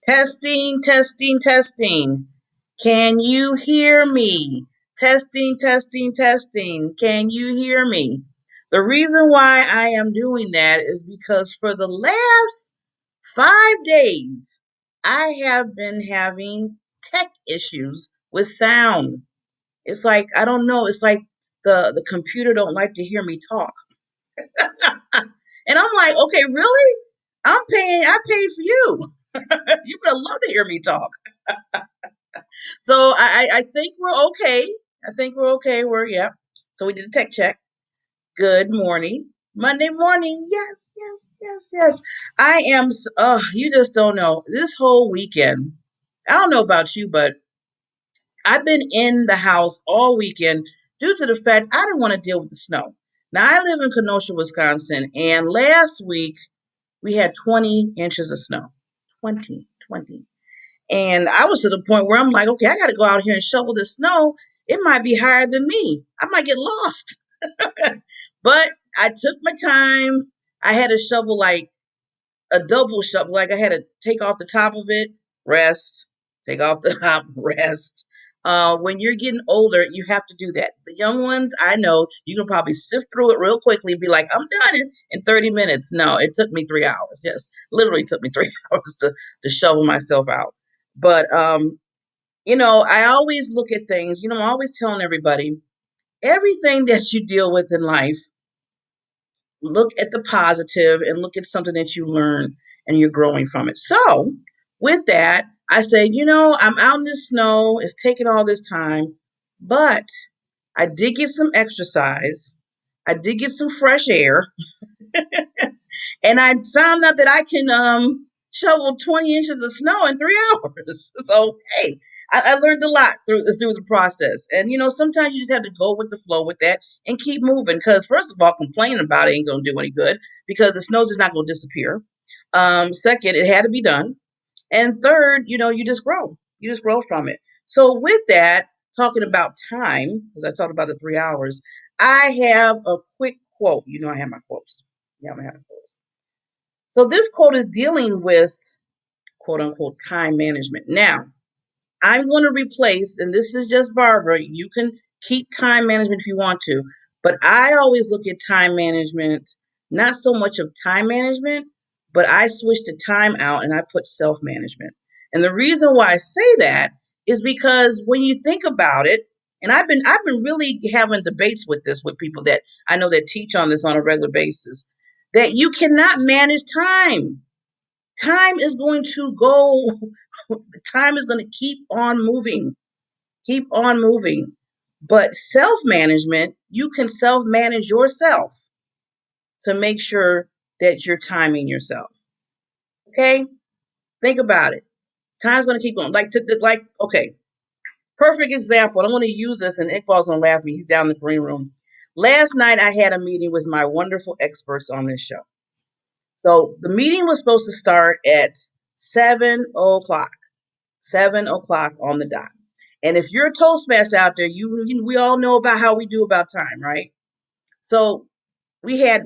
Testing, testing, testing. Can you hear me? Testing, testing, testing. Can you hear me? The reason why I am doing that is because for the last 5 days, I have been having tech issues with sound. It's like, I don't know, it's like the computer don't like to hear me talk. And I'm like, okay, really? I paid for you. You would love to hear me talk. So I think we're okay. I think we're okay. Yeah. So we did a tech check. Good morning. Monday morning. Yes, yes, yes, yes. I am, you just don't know. This whole weekend, I don't know about you, but I've been in the house all weekend due to the fact I didn't want to deal with the snow. Now, I live in Kenosha, Wisconsin, and last week we had 20 inches of snow. 20. And I was to the point where I'm like, okay, I got to go out here and shovel the snow. It might be higher than me. I might get lost. But I took my time. I had to shovel like a double shovel. Like I had to take off the top of it, rest, take off the top, rest. When you're getting older, you have to do that. The young ones, I know you can probably sift through it real quickly and be like, I'm done in 30 minutes. No, it took me 3 hours. Yes, literally took me 3 hours to shovel myself out. But, I always look at things, I'm always telling everybody everything that you deal with in life, look at the positive and look at something that you learn and you're growing from it. So, with that, I say, I'm out in the snow. It's taking all this time, but I did get some exercise. I did get some fresh air, and I found out that I can shovel 20 inches of snow in 3 hours. So, hey, I learned a lot through the process. And sometimes you just have to go with the flow with that and keep moving. Because first of all, complaining about it ain't gonna do any good because the snow's just not gonna disappear. Second, it had to be done. And third, you just grow. You just grow from it. So with that, talking about time, because I talked about the 3 hours, I have a quick quote. I have my quotes. Yeah, I have my quotes. So this quote is dealing with quote unquote time management. Now, I'm going to replace, and this is just Barbara, you can keep time management if you want to, but I always look at time management, not so much of time management, but I switched to time out and I put self management. And the reason why I say that is because when you think about it, and I've been really having debates with this with people that I know that teach on this on a regular basis, that you cannot manage time. Time is going to go, time is going to keep on moving. But self management, you can self manage yourself to make sure that you're timing yourself. Okay? Think about it. Time's going to keep going. Okay, perfect example. I'm going to use this, and Iqbal's going to laugh at me. He's down in the green room. Last night, I had a meeting with my wonderful experts on this show. So the meeting was supposed to start at 7 o'clock. 7 o'clock on the dot. And if you're a Toastmaster out there, we all know about how we do about time, right? So we had,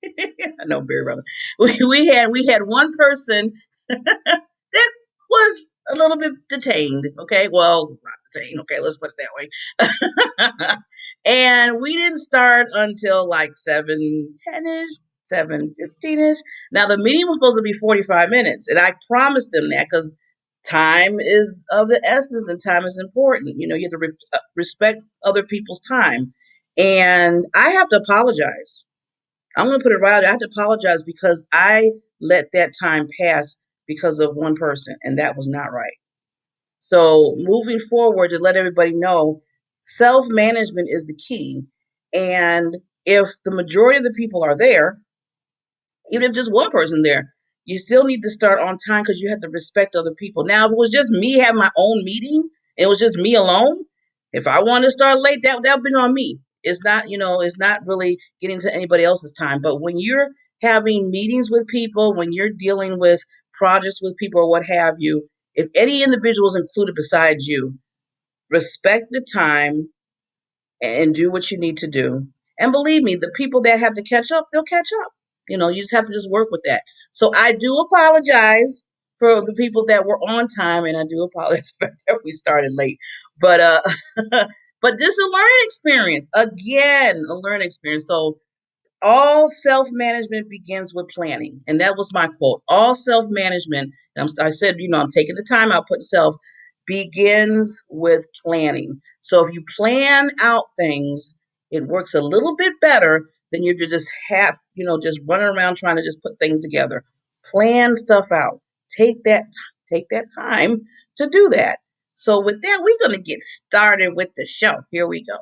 I know very well. We had one person that was a little bit detained. Okay, well, not detained. Okay, let's put it that way. And we didn't start until like 7:10ish, 7:15ish. Now the meeting was supposed to be 45 minutes, and I promised them that because time is of the essence and time is important. You have to respect other people's time. And I have to apologize. I'm going to put it right out there. I have to apologize because I let that time pass because of one person, and that was not right. So moving forward, to let everybody know, self-management is the key. And if the majority of the people are there, even if just one person there, you still need to start on time because you have to respect other people. Now, if it was just me having my own meeting, it was just me alone. If I wanted to start late, that would be on me. It's not really getting to anybody else's time. But when you're having meetings with people, when you're dealing with projects with people or what have you, if any individual is included besides you, respect the time and do what you need to do. And believe me, the people that have to catch up, they'll catch up. You just have to just work with that. So I do apologize for the people that were on time, and I do apologize for that we started late. But but this is a learning experience. Again, a learning experience. So all self management begins with planning. And that was my quote. All self management, I said, I'm taking the time out, put self, begins with planning. So if you plan out things, it works a little bit better than if you just just running around trying to just put things together. Plan stuff out. Take that, take that time to do that. So with that, we're going to get started with the show. Here we go.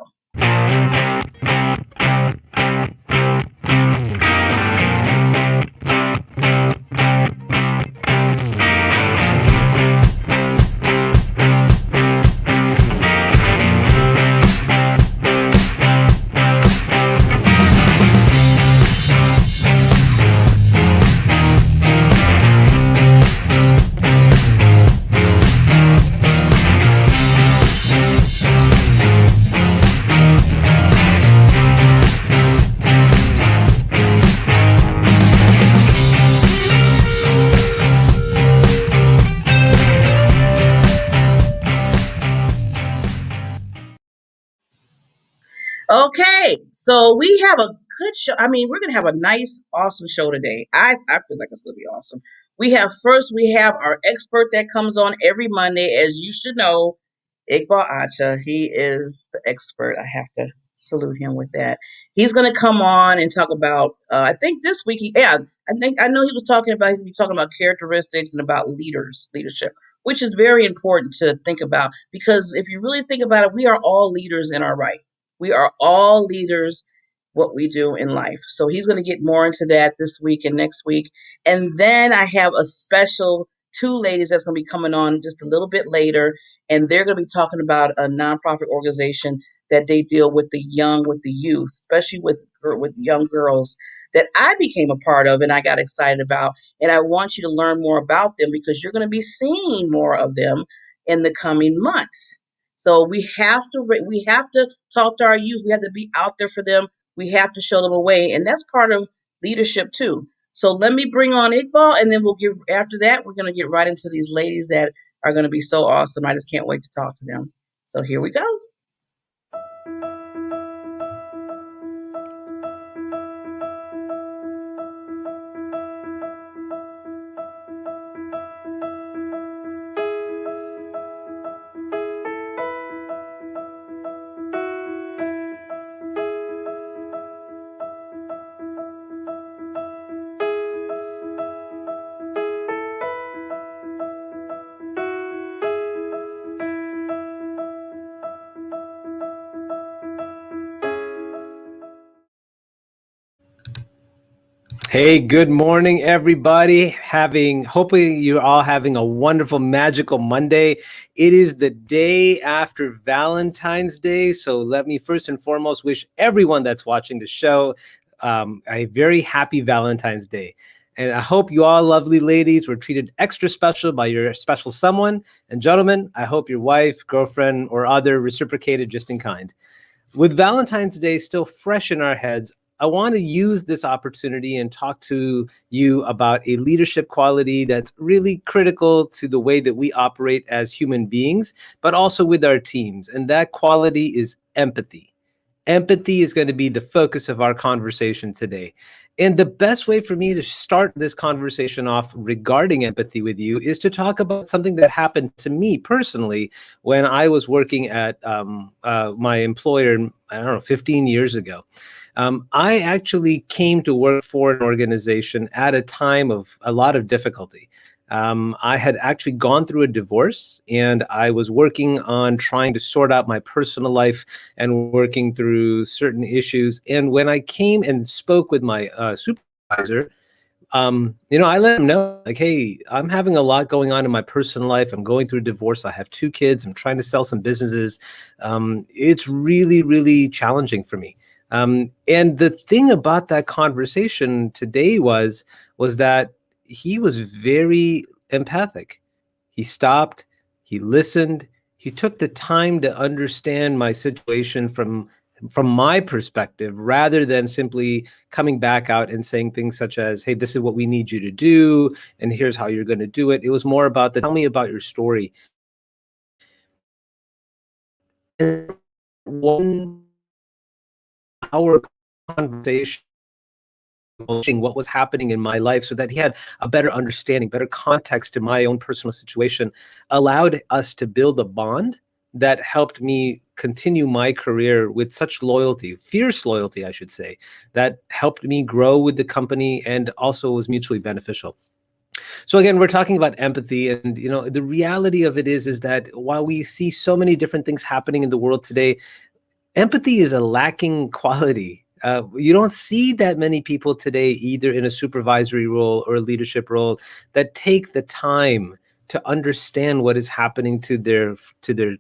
Okay, so we have a good show. I mean, we're gonna have a nice, awesome show today. I feel like it's gonna be awesome. We have our expert that comes on every Monday, as you should know, Iqbal Atcha. He is the expert. I have to salute him with that. He's gonna come on and talk about. I think this week, I know he was talking about. He's gonna be talking about characteristics and about leadership, which is very important to think about because if you really think about it, we are all leaders in our right. We are all leaders, what we do in life. So he's going to get more into that this week and next week. And then I have a special two ladies that's going to be coming on just a little bit later. And they're going to be talking about a nonprofit organization that they deal with the young, with the youth, especially with young girls that I became a part of and I got excited about. And I want you to learn more about them because you're going to be seeing more of them in the coming months. So we have to talk to our youth. We have to be out there for them. We have to show them a way, and that's part of leadership too. So let me bring on Iqbal, and then we'll get after that. We're going to get right into these ladies that are going to be so awesome. I just can't wait to talk to them. So here we go. Hey, good morning, everybody. Hopefully you're all having a wonderful, magical Monday. It is the day after Valentine's Day. So let me first and foremost wish everyone that's watching the show a very happy Valentine's Day. And I hope you all lovely ladies were treated extra special by your special someone. And gentlemen, I hope your wife, girlfriend, or other reciprocated just in kind. With Valentine's Day still fresh in our heads, I want to use this opportunity and talk to you about a leadership quality that's really critical to the way that we operate as human beings, but also with our teams. And that quality is empathy. Empathy is going to be the focus of our conversation today. And the best way for me to start this conversation off regarding empathy with you is to talk about something that happened to me personally when I was working at my employer, I don't know, 15 years ago. I actually came to work for an organization at a time of a lot of difficulty. I had actually gone through a divorce and I was working on trying to sort out my personal life and working through certain issues. And when I came and spoke with my supervisor, I let him know, like, hey, I'm having a lot going on in my personal life. I'm going through a divorce. I have 2 kids. I'm trying to sell some businesses. It's really, really challenging for me. And the thing about that conversation today was that he was very empathic. He stopped, he listened, he took the time to understand my situation from from my perspective, rather than simply coming back out and saying things such as, hey, this is what we need you to do, and here's how you're going to do it. It was more about the tell me about your story. And 1 hour conversation what was happening in my life so that he had a better understanding, better context to my own personal situation, allowed us to build a bond that helped me continue my career with such loyalty, fierce loyalty, I should say, that helped me grow with the company and also was mutually beneficial. So again, we're talking about empathy, and the reality of it is that while we see so many different things happening in the world today, empathy is a lacking quality. You don't see that many people today, either in a supervisory role or a leadership role, that take the time to understand what is happening to their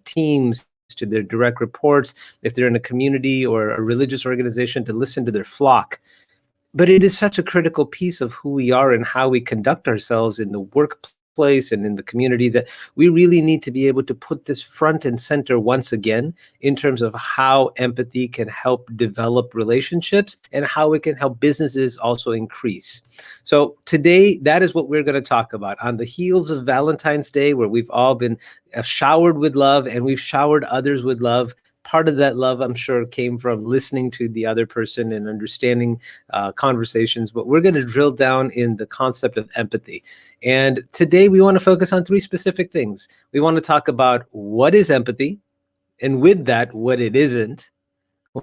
teams, to their direct reports, if they're in a community or a religious organization, to listen to their flock. But it is such a critical piece of who we are and how we conduct ourselves in the workplace and in the community that we really need to be able to put this front and center once again in terms of how empathy can help develop relationships and how it can help businesses also increase. So today, that is what we're going to talk about on the heels of Valentine's Day, where we've all been showered with love and we've showered others with love. Part of that love, I'm sure, came from listening to the other person and understanding conversations, but we're going to drill down in the concept of empathy. And today we want to focus on 3 specific things. We want to talk about what is empathy, and with that, what it isn't.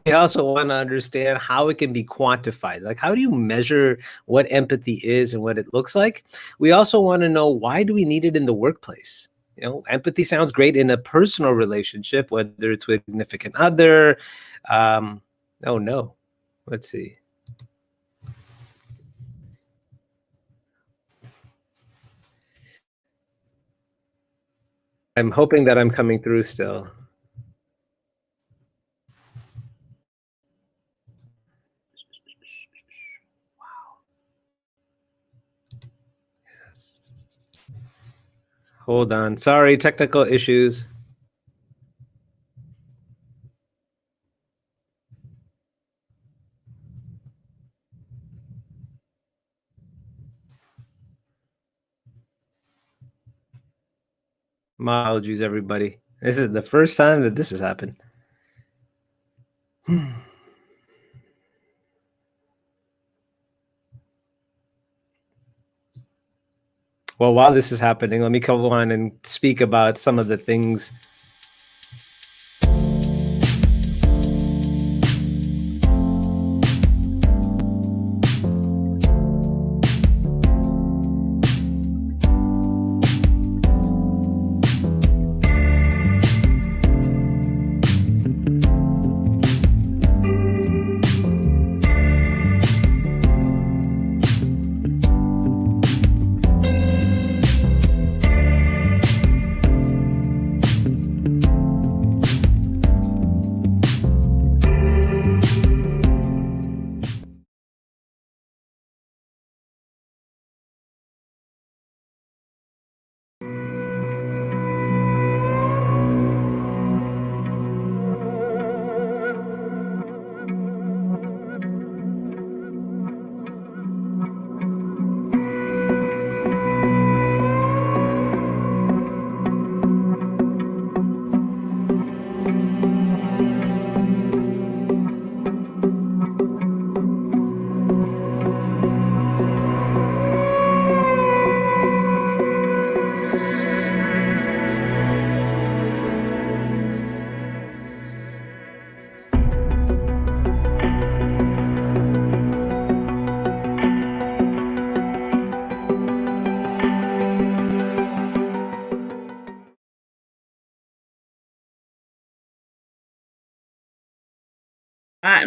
We also want to understand how it can be quantified. Like, how do you measure what empathy is and what it looks like? We also want to know, why do we need it in the workplace? Empathy sounds great in a personal relationship, whether it's with a significant other. Oh no, let's see. I'm hoping that I'm coming through still. Hold on. Sorry, technical issues. My apologies, everybody. This is the first time that this has happened. Well, while this is happening, let me come on and speak about some of the things.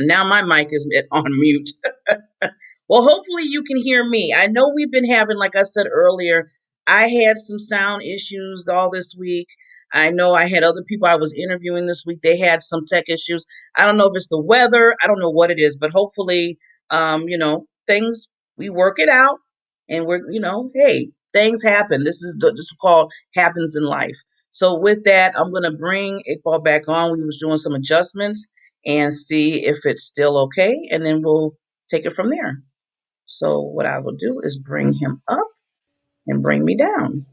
Now my mic is on mute. Well, hopefully you can hear me. I know we've been having, like I said earlier, I had some sound issues all this week. I know I had other people I was interviewing this week. They had some tech issues. I don't know if it's the weather. I don't know what it is, but hopefully, things, we work it out, and hey, things happen. This is called happens in life. So with that, I'm gonna bring Iqbal back on. We was doing some adjustments, and see if it's still okay, and then we'll take it from there. So what I will do is bring him up and bring me down.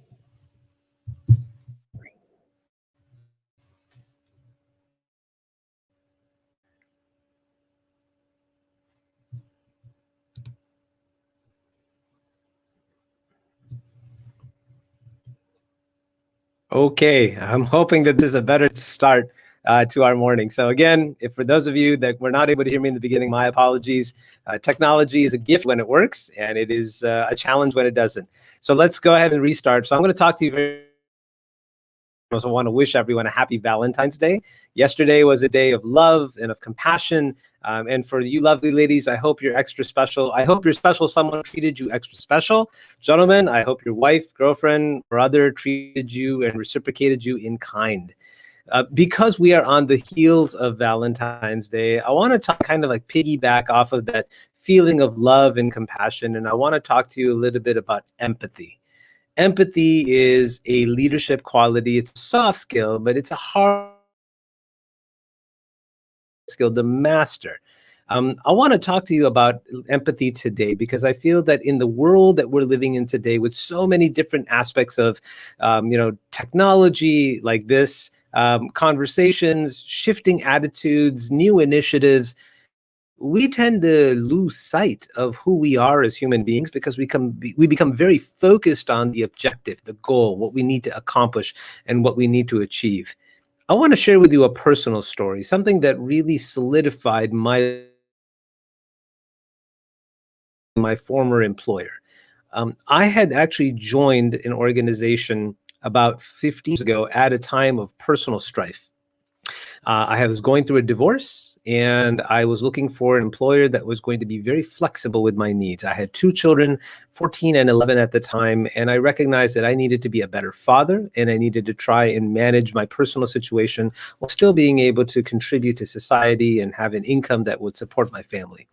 Okay, I'm hoping that this is a better start to our morning. So again, if for those of you that were not able to hear me in the beginning, my apologies. Technology is a gift when it works, and it is a challenge when it doesn't. So let's go ahead and restart. So I'm going to talk to you very. I also want to wish everyone a happy Valentine's Day. Yesterday was a day of love and of compassion. And for you lovely ladies, I hope you're extra special. I hope your special someone treated you extra special. Gentlemen, I hope your wife, girlfriend, brother treated you and reciprocated you in kind. Because we are on the heels of Valentine's Day, I want to talk kind of like piggyback off of that feeling of love and compassion. And I want to talk to you a little bit about empathy. Empathy is a leadership quality. It's a soft skill, but it's a hard skill to master. I want to talk to you about empathy today because I feel that in the world that we're living in today, with so many different aspects of, technology like this, conversations, shifting attitudes, new initiatives, we tend to lose sight of who we are as human beings because we become very focused on the objective, the goal, what we need to accomplish, and what we need to achieve. I want to share with you a personal story, something that really solidified my former employer. I had actually joined an organization about 15 years ago at a time of personal strife. I was going through a divorce and I was looking for an employer that was going to be very flexible with my needs. I had two children, 14 and 11 at the time, and I recognized that I needed to be a better father and I needed to try and manage my personal situation while still being able to contribute to society and have an income that would support my family.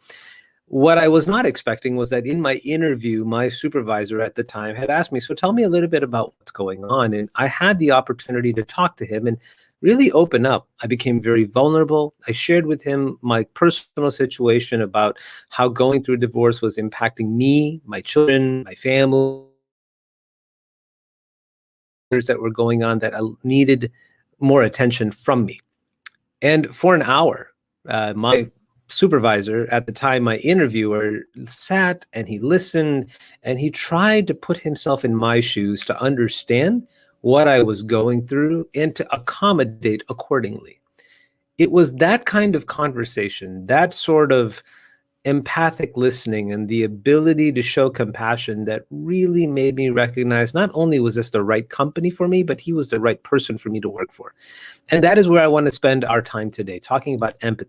What I was not expecting was that in my interview, my supervisor at the time had asked me, "So tell me a little bit about what's going on." And I had the opportunity to talk to him and really open up. I became very vulnerable. I shared with him my personal situation about how going through a divorce was impacting me, my children, my family, that were going on that I needed more attention from me. And for an hour, my supervisor at the time, my interviewer, sat and he listened and he tried to put himself in my shoes to understand what I was going through and to accommodate accordingly. It was that kind of conversation, that sort of empathic listening and the ability to show compassion that really made me recognize not only was this the right company for me, but he was the right person for me to work for. And that is where I want to spend our time today, talking about empathy.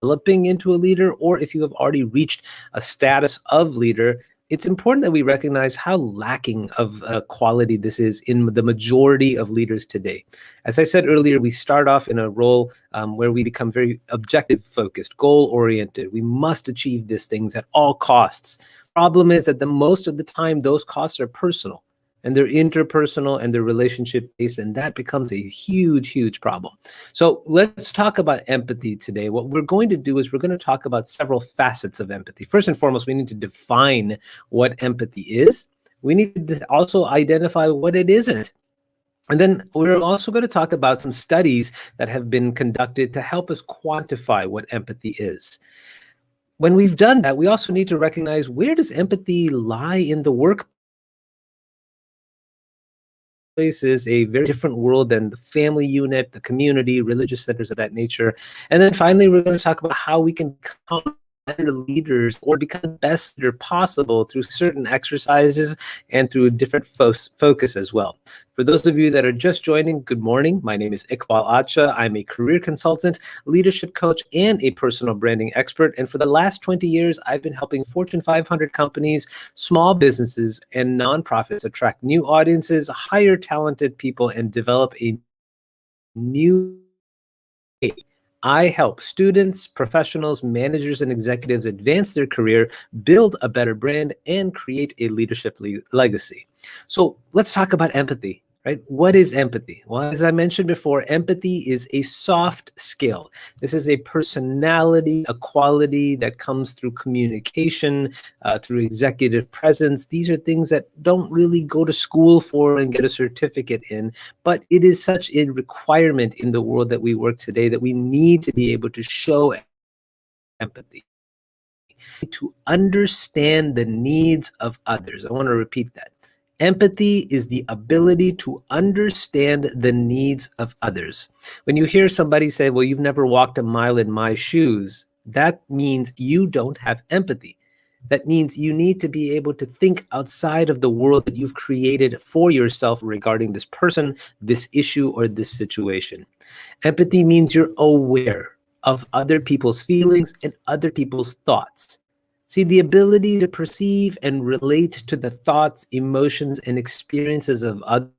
Developing into a leader, or if you have already reached a status of leader, it's important that we recognize how lacking of a quality this is in the majority of leaders today. As I said earlier, we start off in a role where we become very objective focused, goal oriented. We must achieve these things at all costs. Problem is that the most of the time, those costs are personal and they're interpersonal and they're relationship based, and that becomes a huge, huge problem. So let's talk about empathy today. What we're going to do is we're going to talk about several facets of empathy. First and foremost, we need to define what empathy is. We need to also identify what it isn't. And then we're also going to talk about some studies that have been conducted to help us quantify what empathy is. When we've done that, we also need to recognize, where does empathy lie in the work? Is a very different world than the family unit, the community, religious centers of that nature. And then finally, we're going to talk about how we can become better leaders or become the best leader possible through certain exercises and through different focus as well. For those of you that are just joining, good morning. My name is Iqbal Atcha. I'm a career consultant, leadership coach, and a personal branding expert. And for the last 20 years, I've been helping Fortune 500 companies, small businesses, and nonprofits attract new audiences, hire talented people, and develop a new way. I help students, professionals, managers, and executives advance their career, build a better brand, and create a leadership legacy. So let's talk about empathy. right? What is empathy? Well, as I mentioned before, empathy is a soft skill. This is a personality, a quality that comes through communication, through executive presence. These are things that don't really go to school for and get a certificate in, but it is such a requirement in the world that we work today that we need to be able to show empathy, to understand the needs of others. I want to repeat that. Empathy is the ability to understand the needs of others. When you hear somebody say, well, you've never walked a mile in my shoes, that means you don't have empathy. That means you need to be able to think outside of the world that you've created for yourself regarding this person, this issue, or this situation. Empathy means you're aware of other people's feelings and other people's thoughts. See, the ability to perceive and relate to the thoughts, emotions, and experiences of others.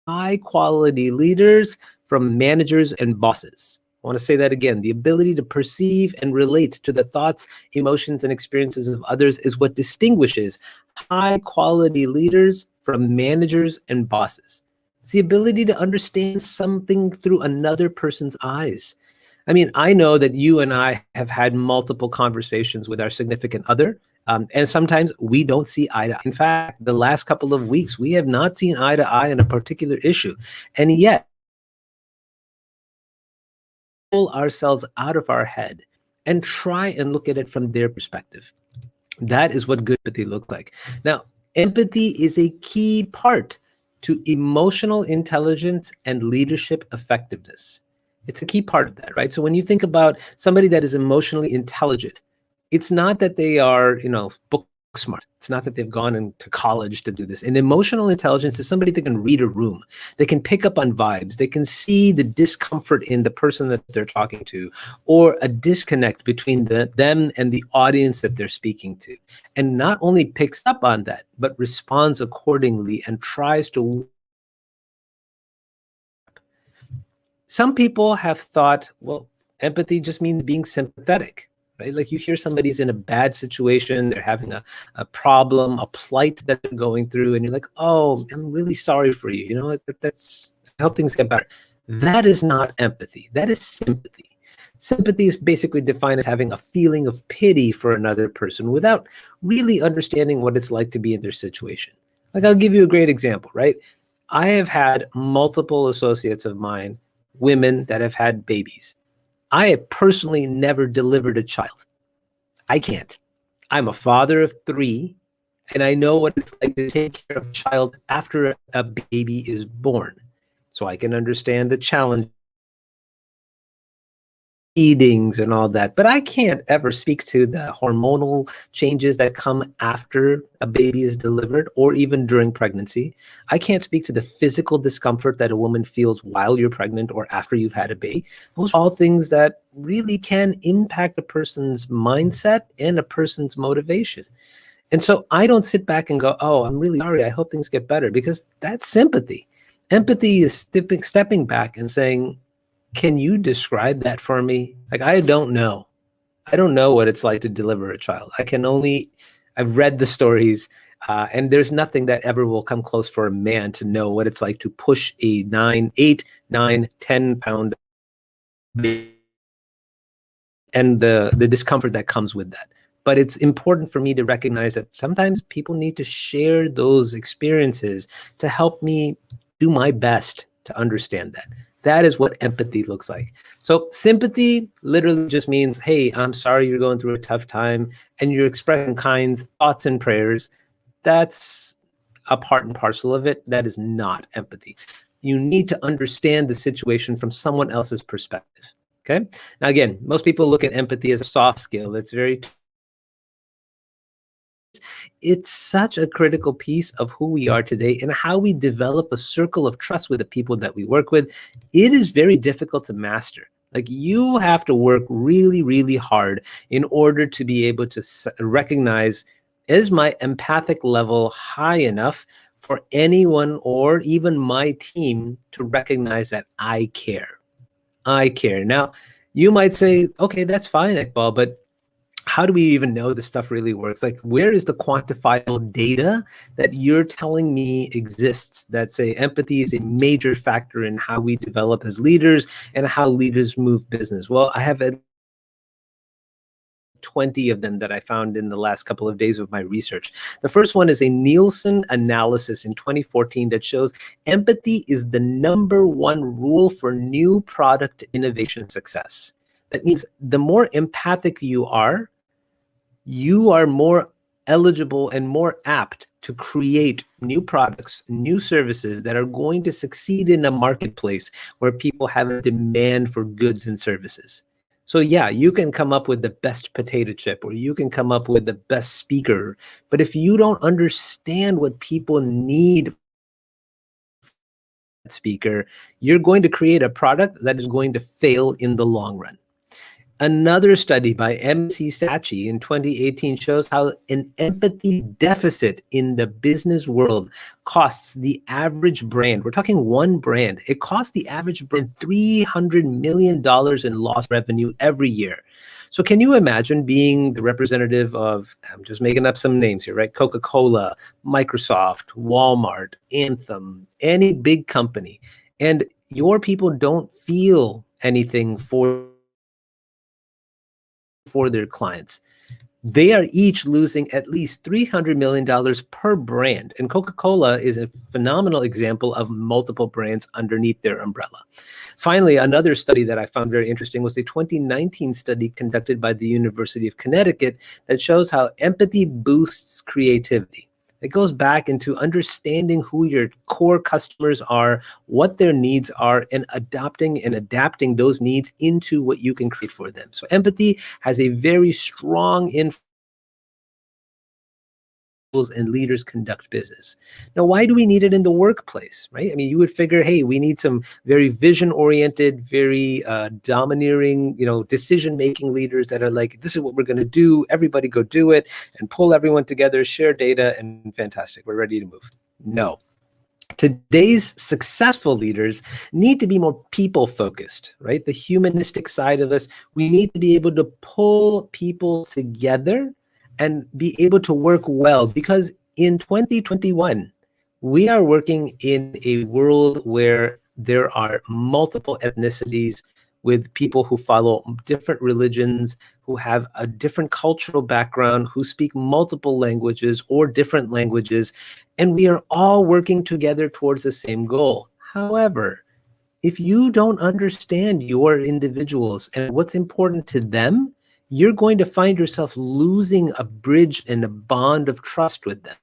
High quality leaders from managers and bosses. I want to say that again. The ability to perceive and relate to the thoughts, emotions, and experiences of others is what distinguishes high quality leaders from managers and bosses. It's the ability to understand something through another person's eyes. I mean, I know that you and I have had multiple conversations with our significant other, and sometimes we don't see eye to eye. In fact, the last couple of weeks, we have not seen eye to eye on a particular issue. And yet, pull ourselves out of our head and try and look at it from their perspective. That is what good empathy looks like. Now, empathy is a key part to emotional intelligence and leadership effectiveness. It's a key part of that, right? So when you think about somebody that is emotionally intelligent, it's not that they are, book smart. It's not that they've gone into college to do this. And emotional intelligence is somebody that can read a room. They can pick up on vibes. They can see the discomfort in the person that they're talking to, or a disconnect between them and the audience that they're speaking to. And not only picks up on that, but responds accordingly and tries to. Some people have thought, well, empathy just means being sympathetic, right? Like you hear somebody's in a bad situation, they're having a problem, a plight that they're going through, and you're like, oh, I'm really sorry for you. That's, I hope things get better. That is not empathy. That is sympathy. Sympathy is basically defined as having a feeling of pity for another person without really understanding what it's like to be in their situation. Like I'll give you a great example, right? I have had multiple associates of mine, women that have had babies. I have personally never delivered a child. I can't. I'm a father of 3, and I know what it's like to take care of a child after a baby is born. So I can understand the challenge, feedings and all that, but I can't ever speak to the hormonal changes that come after a baby is delivered or even during pregnancy. I can't speak to the physical discomfort that a woman feels while you're pregnant or after you've had a baby. Those are all things that really can impact a person's mindset and a person's motivation. And so I don't sit back and go, oh, I'm really sorry, I hope things get better, because that's sympathy. Empathy is stepping back and saying, can you describe that for me? Like, I don't know. I don't know what it's like to deliver a child. I've read the stories, and there's nothing that ever will come close for a man to know what it's like to push a 8, 9, 10 pound baby and the discomfort that comes with that. But it's important for me to recognize that sometimes people need to share those experiences to help me do my best to understand that. That is what empathy looks like. So sympathy literally just means, hey, I'm sorry you're going through a tough time, and you're expressing kind thoughts and prayers. That's a part and parcel of it. That is not empathy. You need to understand the situation from someone else's perspective. Okay. Now, again, most people look at empathy as a soft skill. It's such a critical piece of who we are today and how we develop a circle of trust with the people that we work with. It is very difficult to master. Like, you have to work really, really hard in order to be able to recognize, is my empathic level high enough for anyone or even my team to recognize that I care? I care. Now, you might say, okay, that's fine, Iqbal, but how how do we even know this stuff really works? Like, where is the quantifiable data that you're telling me exists that say empathy is a major factor in how we develop as leaders and how leaders move business? Well, I have at 20 of them that I found in the last couple of days of my research. The first one is a Nielsen analysis in 2014 that shows empathy is the number one rule for new product innovation success. That means the more empathic you are more eligible and more apt to create new products, new services that are going to succeed in a marketplace where people have a demand for goods and services. So yeah, you can come up with the best potato chip or you can come up with the best speaker, but if you don't understand what people need speaker, you're going to create a product that is going to fail in the long run. Another study by MC Sachi in 2018 shows how an empathy deficit in the business world costs the average brand, we're talking one brand, it costs the average brand $300 million in lost revenue every year. So can you imagine being the representative of, I'm just making up some names here, right? Coca-Cola, Microsoft, Walmart, Anthem, any big company, and your people don't feel anything for their clients. They are each losing at least $300 million per brand. And Coca-Cola is a phenomenal example of multiple brands underneath their umbrella. Finally, another study that I found very interesting was a 2019 study conducted by the University of Connecticut that shows how empathy boosts creativity. It goes back into understanding who your core customers are, what their needs are, and adapting those needs into what you can create for them. So empathy has a very strong influence and leaders conduct business. Now, why do we need it in the workplace, right? I mean, you would figure, hey, we need some very vision-oriented, very domineering, decision-making leaders that are like, this is what we're going to do. Everybody go do it and pull everyone together, share data, and fantastic. We're ready to move. No. Today's successful leaders need to be more people-focused, right? The humanistic side of us, we need to be able to pull people together and be able to work well, because in 2021, we are working in a world where there are multiple ethnicities with people who follow different religions, who have a different cultural background, who speak multiple languages or different languages, and we are all working together towards the same goal. However, if you don't understand your individuals and what's important to them, you're going to find yourself losing a bridge and a bond of trust with them.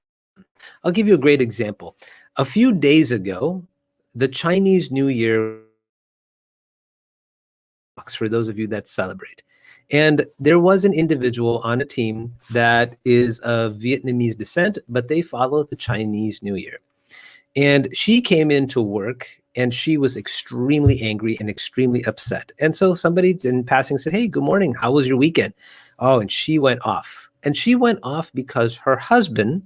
I'll give you a great example. A few days ago, the Chinese New Year, for those of you that celebrate. And there was an individual on a team that is of Vietnamese descent, but they follow the Chinese New Year. And she came into work and she was extremely angry and extremely upset. And so somebody in passing said, hey, good morning. How was your weekend? Oh, and she went off. And she went off because her husband,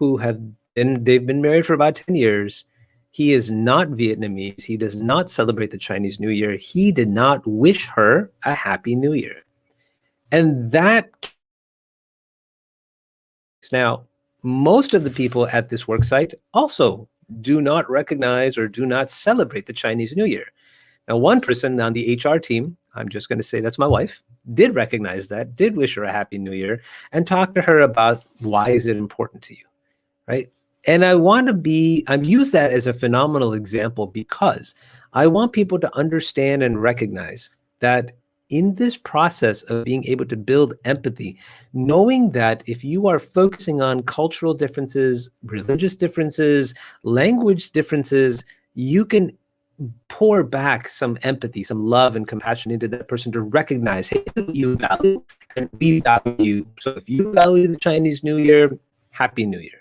they've been married for about 10 years. He is not Vietnamese. He does not celebrate the Chinese New Year. He did not wish her a happy New Year. And now, most of the people at this work site also do not recognize or do not celebrate the Chinese New Year. Now, one person on the HR team, I'm just going to say that's my wife, did recognize that, did wish her a happy New Year, and talk to her about why is it important to you, right? And I'm use that as a phenomenal example because I want people to understand and recognize that in this process of being able to build empathy, knowing that if you are focusing on cultural differences, religious differences, language differences, you can pour back some empathy, some love and compassion into that person to recognize, hey, this is what you value and we value you. So if you value the Chinese New Year, Happy New Year.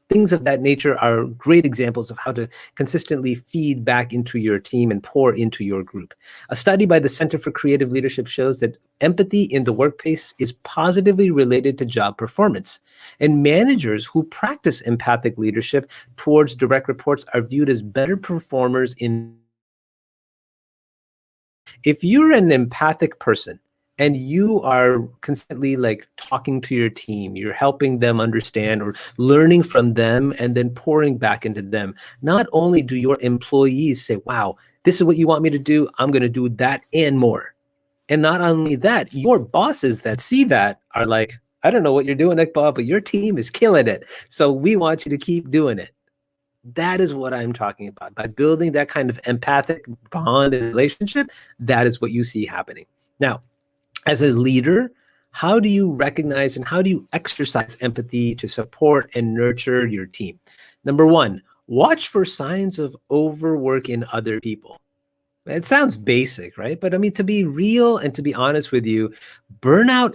Things of that nature are great examples of how to consistently feed back into your team and pour into your group. A study by the Center for Creative Leadership shows that empathy in the workplace is positively related to job performance. And managers who practice empathic leadership towards direct reports are viewed as better performers in. If you're an empathic person and you are consistently like talking to your team, you're helping them understand or learning from them and then pouring back into them, not only do your employees say, wow, this is what you want me to do, I'm going to do that and more. And not only that, your bosses that see that are like, I don't know what you're doing, Iqbal, but your team is killing it, so we want you to keep doing it. That is what I'm talking about. By building that kind of empathic bond and relationship, that is what you see happening. Now, as a leader, how do you recognize and how do you exercise empathy to support and nurture your team? Number one, watch for signs of overwork in other people. It sounds basic, right? But I mean, to be real and to be honest with you, burnout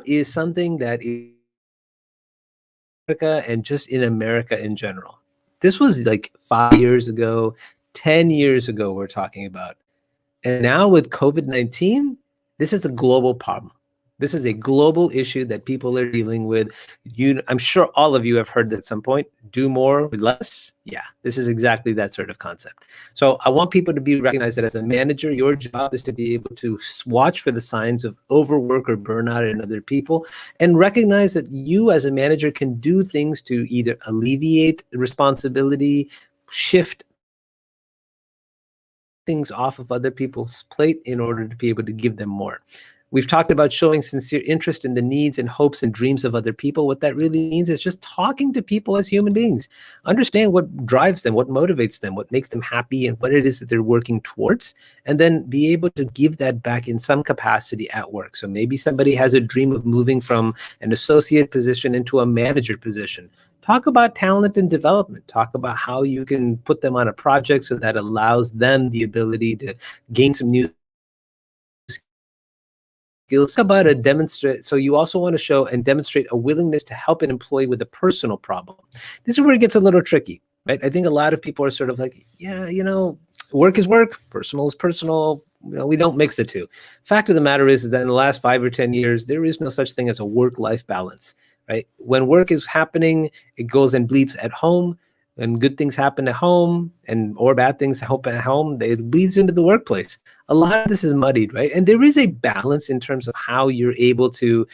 is something that is America and just in America in general. This was like 5 years ago, 10 years ago, we're talking about. And now with COVID-19, this is a global problem. This is a global issue that people are dealing with. I'm sure all of you have heard at some point, do more with less. Yeah, this is exactly that sort of concept. So I want people to be recognized that as a manager, your job is to be able to watch for the signs of overwork or burnout in other people and recognize that you as a manager can do things to either alleviate responsibility, shift things off of other people's plate in order to be able to give them more. We've talked about showing sincere interest in the needs and hopes and dreams of other people. What that really means is just talking to people as human beings, understand what drives them, what motivates them, what makes them happy, and what it is that they're working towards, and then be able to give that back in some capacity at work. So maybe somebody has a dream of moving from an associate position into a manager position. Talk about talent and development. Talk about how you can put them on a project so that allows them the ability to gain some new skills. About a demonstrate. So you also want to show and demonstrate a willingness to help an employee with a personal problem. This is where it gets a little tricky, right? I think a lot of people are sort of like, yeah, work is work, personal is personal. We don't mix the two. Fact of the matter is that in the last 5 or 10 years, there is no such thing as a work-life balance, right? When work is happening, it goes and bleeds at home. And good things happen at home or bad things happen at home, it bleeds into the workplace. A lot of this is muddied, right? And there is a balance in terms of how you're able to,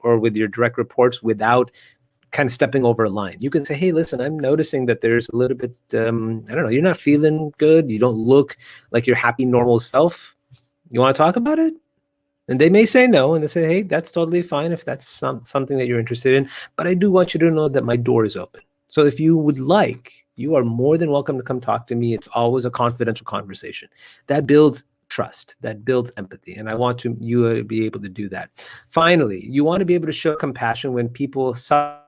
or with your direct reports, without kind of stepping over a line. You can say, hey, listen, I'm noticing that there's a little bit, I don't know, you're not feeling good. You don't look like your happy, normal self. You want to talk about it? And they may say no, and they say, hey, that's totally fine if that's something that you're interested in. But I do want you to know that my door is open. So if you would like, you are more than welcome to come talk to me. It's always a confidential conversation. That builds trust, that builds empathy. And I want you to be able to do that. Finally, you want to be able to show compassion when people suffer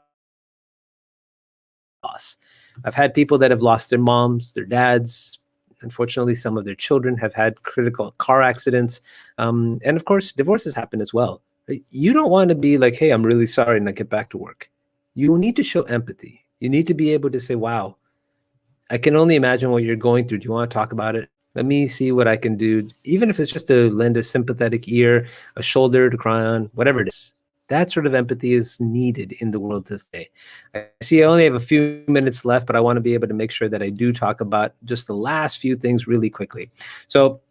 loss. I've had people that have lost their moms, their dads. Unfortunately, some of their children have had critical car accidents. And of course, divorces happen as well. You don't want to be like, hey, I'm really sorry, and I get back to work. You need to show empathy. You need to be able to say, wow, I can only imagine what you're going through. Do you want to talk about it? Let me see what I can do, even if it's just to lend a sympathetic ear, a shoulder to cry on, whatever it is. That sort of empathy is needed in the world today. I see I only have a few minutes left, but I want to be able to make sure that I do talk about just the last few things really quickly. So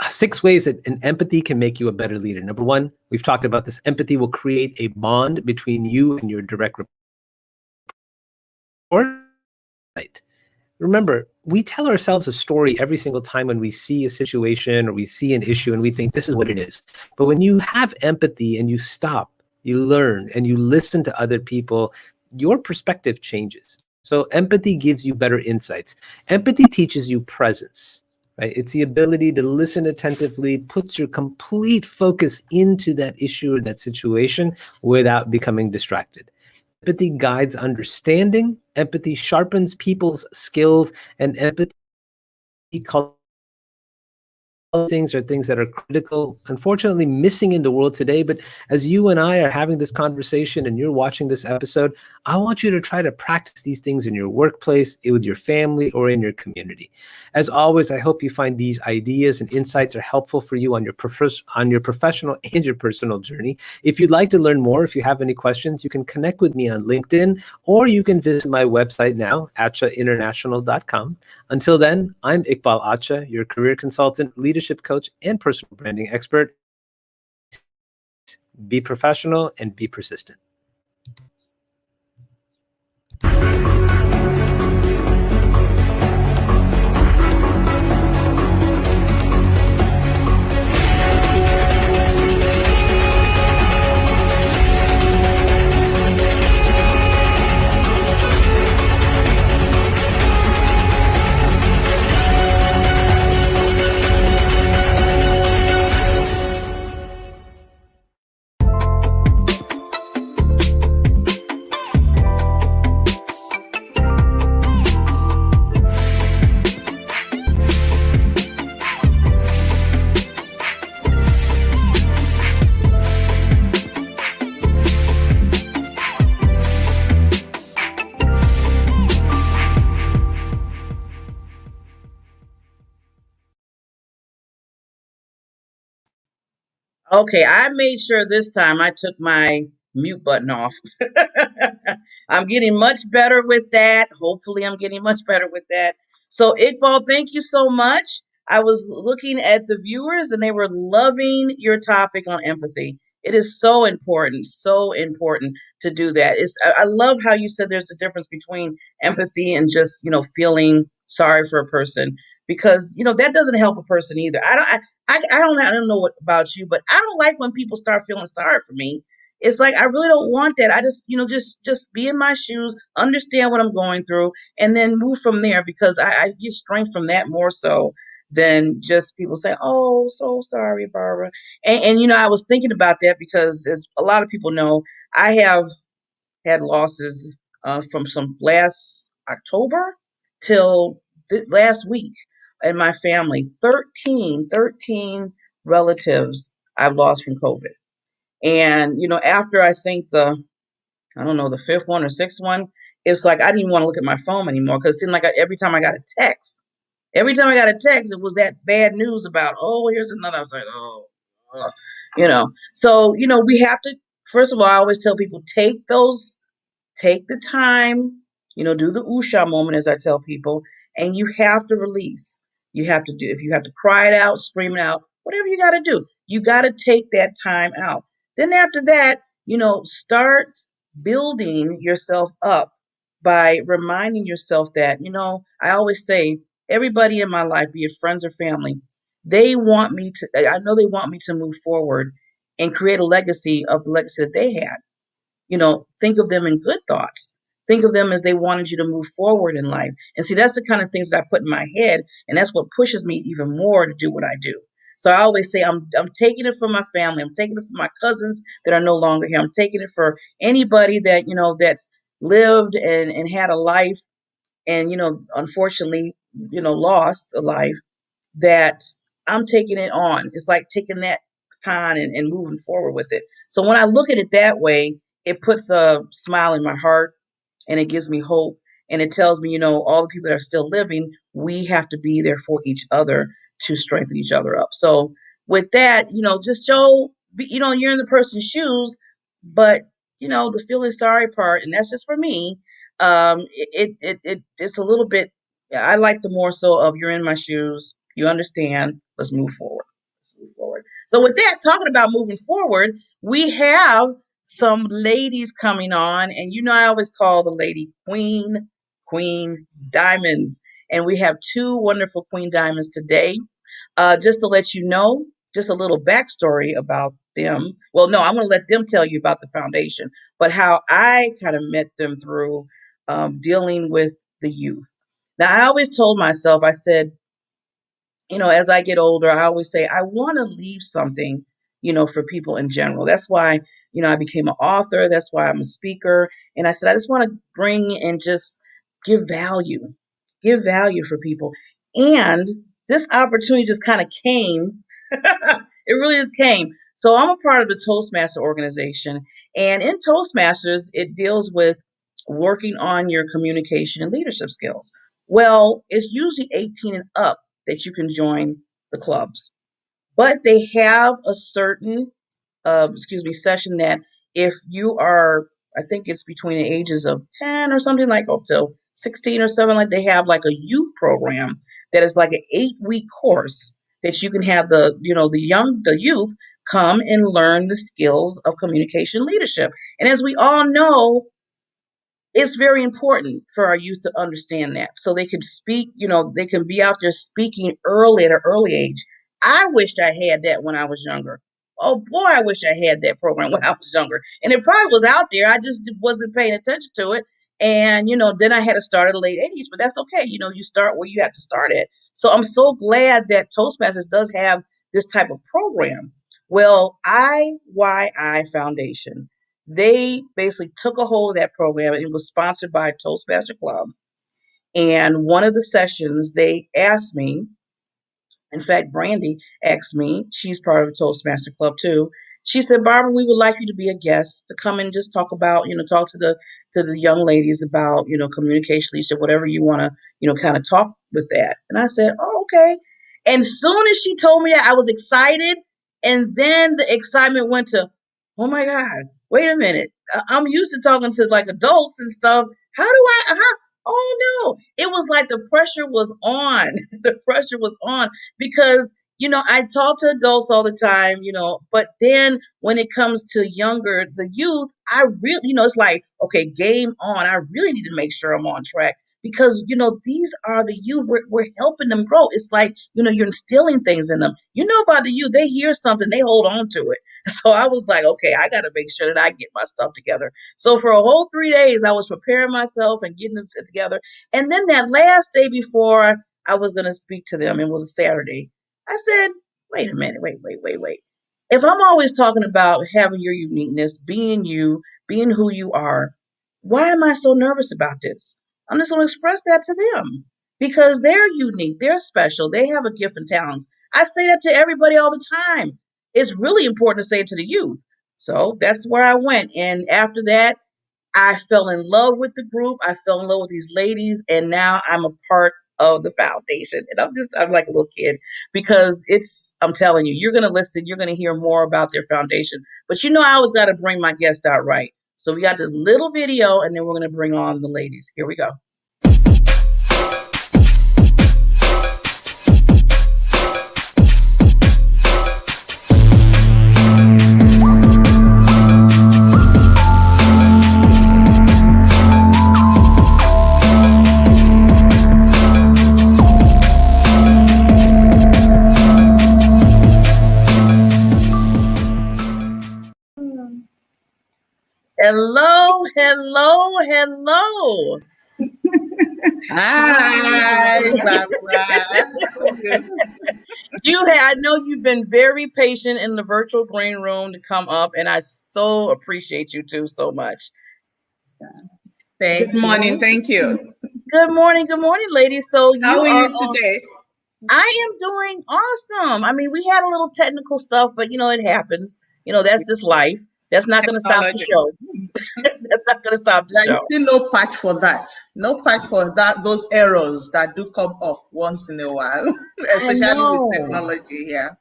6 ways that an empathy can make you a better leader. Number one, we've talked about this. Empathy will create a bond between you and your direct report. Remember, we tell ourselves a story every single time when we see a situation or we see an issue and we think this is what it is. But when you have empathy and you stop, you learn and you listen to other people, your perspective changes. So empathy gives you better insights. Empathy teaches you presence, right? It's the ability to listen attentively, puts your complete focus into that issue or that situation without becoming distracted. Empathy guides understanding, empathy sharpens people's skills, and empathy cultivates things are things that are critical, unfortunately missing in the world today. But as you and I are having this conversation and you're watching this episode, I want you to try to practice these things in your workplace, with your family, or in your community. As always, I hope you find these ideas and insights are helpful for you on your professional and your personal journey. If you'd like to learn more, if you have any questions, you can connect with me on LinkedIn, or you can visit my website now, atchainternational.com. Until then, I'm Iqbal Atcha, your career consultant, leadership coach, and personal branding expert. Be professional and be persistent. Okay, I made sure this time I took my mute button off. I'm getting much better with that. Hopefully, I'm getting much better with that. So, Iqbal, thank you so much. I was looking at the viewers and they were loving your topic on empathy. It is so important to do that. I love how you said there's a difference between empathy and just, feeling sorry for a person because, that doesn't help a person either. I don't know what about you, but I don't like when people start feeling sorry for me. It's like I really don't want that. I just, just be in my shoes, understand what I'm going through, and then move from there because I get strength from that more so than just people say, "Oh, so sorry, Barbara." And I was thinking about that because, as a lot of people know, I have had losses from some last October till last week in my family. 13 relatives I've lost from COVID. And, after I think I don't know, the fifth one or sixth one, it's like I didn't even want to look at my phone anymore because it seemed like every time I got a text, it was that bad news about, oh, here's another. I was like, oh, uh, So, we have to, first of all, I always tell people take the time, do the usha moment, as I tell people, and you have to release. You have to do, if you have to cry it out, scream it out, whatever you got to do, you got to take that time out. Then after that, start building yourself up by reminding yourself that, I always say, everybody in my life, be it friends or family, I know they want me to move forward and create a legacy of the legacy that they had. Think of them in good thoughts. Think of them as they wanted you to move forward in life. And see, that's the kind of things that I put in my head, and that's what pushes me even more to do what I do. So I always say I'm taking it for my family. I'm taking it for my cousins that are no longer here. I'm taking it for anybody that that's lived and had a life and unfortunately lost a life that I'm taking it on. It's like taking that time and moving forward with it. So when I look at it that way, it puts a smile in my heart and it gives me hope. And it tells me, all the people that are still living, we have to be there for each other to strengthen each other up. So with that, just show, you're in the person's shoes, but, the feeling sorry part, and that's just for me, it's a little bit, I like the more so of you're in my shoes, you understand, let's move forward. Let's move forward. So with that, talking about moving forward, we have some ladies coming on, and I always call the lady Queen Diamonds, and we have two wonderful Queen Diamonds today. Just to let you know, just a little backstory about them. Well, no, I'm going to let them tell you about the foundation, but how I kind of met them through dealing with the youth. Now, I always told myself, I said, as I get older, I always say I want to leave something, for people in general. That's why, I became an author. That's why I'm a speaker. And I said, I just want to bring and just give value for people. And this opportunity just kind of came. It really just came. So I'm a part of the Toastmaster organization. And in Toastmasters, it deals with working on your communication and leadership skills. Well, it's usually 18 and up that you can join the clubs, but they have a certain session that if you are, I think it's between the ages of 10 or something, like up till 16 or something, like they have like a youth program that is like an 8-week course that you can have the youth come and learn the skills of communication leadership. And as we all know, it's very important for our youth to understand that so they can speak, they can be out there speaking early at an early age. I wished I had that when I was younger. Oh boy, I wish I had that program when I was younger. And it probably was out there. I just wasn't paying attention to it. And, then I had to start at a late age, but that's okay. You start where you have to start at. So I'm so glad that Toastmasters does have this type of program. Well, IYI Foundation, they basically took a hold of that program, and it was sponsored by Toastmaster Club. And one of the sessions, they asked me, in fact, Brandy asked me, she's part of the Toastmaster Club too. She said, Barbara, we would like you to be a guest to come and just talk about, talk to the young ladies about, communication leadership, whatever you want to, kind of talk with that. And I said, oh, okay. And soon as she told me that, I was excited. And then the excitement went to, oh my God, wait a minute. I'm used to talking to like adults and stuff. Oh no. It was like the pressure was on. The pressure was on because I talk to adults all the time, but then when it comes to the youth, I really, it's like, okay, game on. I really need to make sure I'm on track because, these are the youth. We're helping them grow. It's like, you're instilling things in them. You know about the youth, they hear something, they hold on to it. So I was like, okay, I got to make sure that I get my stuff together. So for a whole 3 days, I was preparing myself and getting them together. And then that last day before I was going to speak to them, it was a Saturday. I said, wait a minute, wait. If I'm always talking about having your uniqueness, being you, being who you are, why am I so nervous about this? I'm just going to express that to them because they're unique, they're special, they have a gift and talents. I say that to everybody all the time. It's really important to say it to the youth. So that's where I went. And after that, I fell in love with the group. I fell in love with these ladies, and now I'm a part of the foundation. And I'm like a little kid because I'm telling you, you're going to listen, you're going to hear more about their foundation. But I always got to bring my guest out right. So we got this little video, and then we're going to bring on the ladies. Here we go. Hello. Hi, Barbara. I know you've been very patient in the virtual green room to come up, and I so appreciate you too so much. Good morning. Thank you. Good morning, ladies. So how are you today? I am doing awesome. I mean, we had a little technical stuff, but it happens. That's just life. That's not going to stop the show. That's not going to stop the show. There's still no patch for that. No patch for that. Those errors that do come up once in a while, especially with technology. Yeah.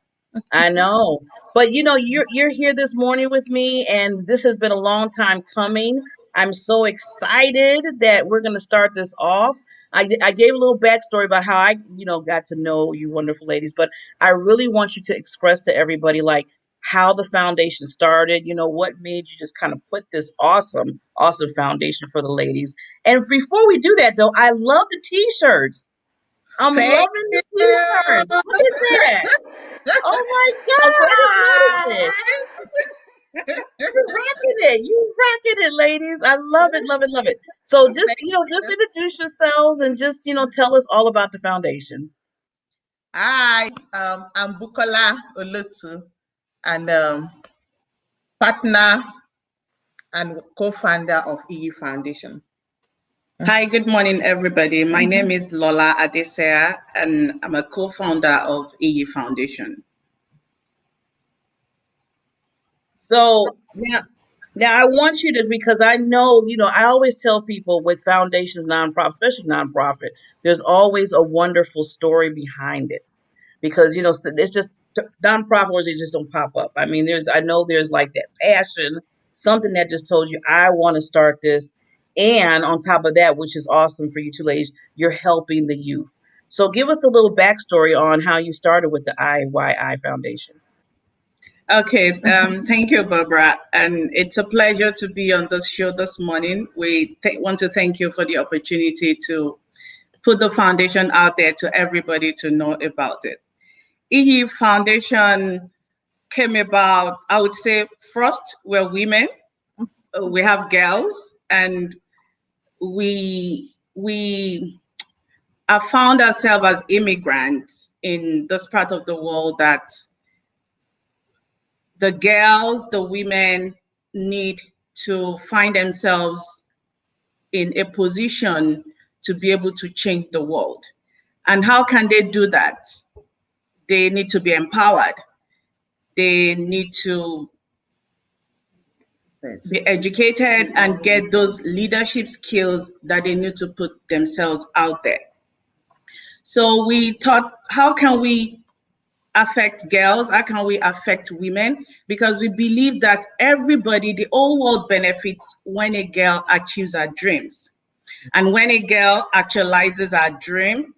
I know. But you're here this morning with me, and this has been a long time coming. I'm so excited that we're going to start this off. I gave a little backstory about how I, got to know you wonderful ladies, but I really want you to express to everybody like how the foundation started, what made you just kind of put this awesome foundation for the ladies. And before we do that though, I love the t-shirts. I'm loving the t-shirts. Look at that. Oh my God, I just noticed it. You rocking it, ladies. I love it. So just introduce yourselves and just, tell us all about the foundation. Hi, I'm Bukola Olutu, and partner and co-founder of IYI Foundation. Hi, good morning, everybody. My name is Lola Adesea, and I'm a co-founder of IYI Foundation. So now I want you to, because I know, I always tell people with foundations, nonprofit, especially nonprofit, there's always a wonderful story behind it. Because so it's just nonprofit organizations just don't pop up. I mean, I know there's like that passion, something that just told you I want to start this, and on top of that, which is awesome for you two ladies, you're helping the youth. So give us a little backstory on how you started with the IYI Foundation. Okay, thank you, Barbara. And it's a pleasure to be on this show this morning. We want to thank you for the opportunity to put the foundation out there to everybody to know about it. IYI Foundation came about, I would say, first, we're women, we have girls, and we have found ourselves as immigrants in this part of the world that the girls, the women need to find themselves in a position to be able to change the world. And how can they do that? They need to be empowered. They need to be educated and get those leadership skills that they need to put themselves out there. So we thought, how can we affect girls? How can we affect women? Because we believe that everybody, the whole world benefits when a girl achieves her dreams. And when a girl actualizes her dream,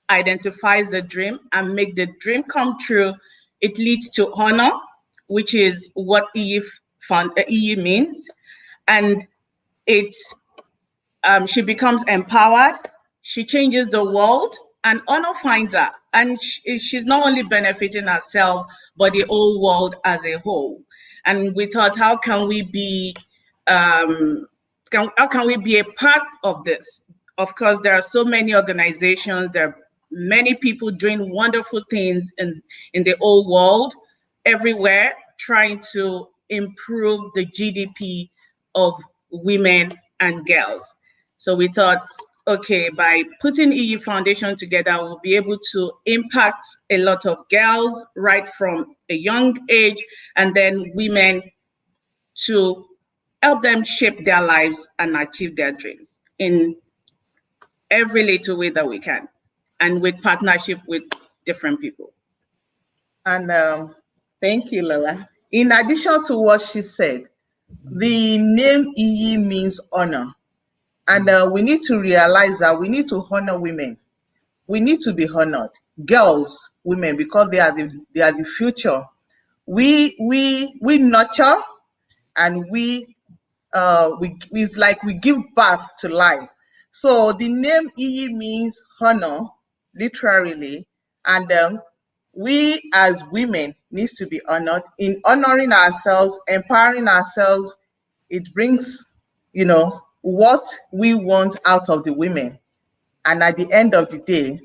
identifies the dream, and make the dream come true, it leads to honor, which is what EE means. And it's she becomes empowered, she changes the world, and honor finds her. And she's not only benefiting herself, but the whole world as a whole. And we thought, how can we be, how can we be a part of this? Of course, there are so many organizations, there are many people doing wonderful things in the whole world, everywhere, trying to improve the GDP of women and girls. So we thought, okay, by putting EU Foundation together, we'll be able to impact a lot of girls right from a young age, and then women to help them shape their lives and achieve their dreams in every little way that we can, and with partnership with different people. And thank you, Lola. In addition to what she said, the name EE means honor. And we need to realize that we need to honor women. We need to be honored. Girls, women, because they are the future. We nurture, and it's like we give birth to life. So the name Iyi means honor, literally, and we as women needs to be honored. In honoring ourselves, empowering ourselves, it brings, what we want out of the women. And at the end of the day,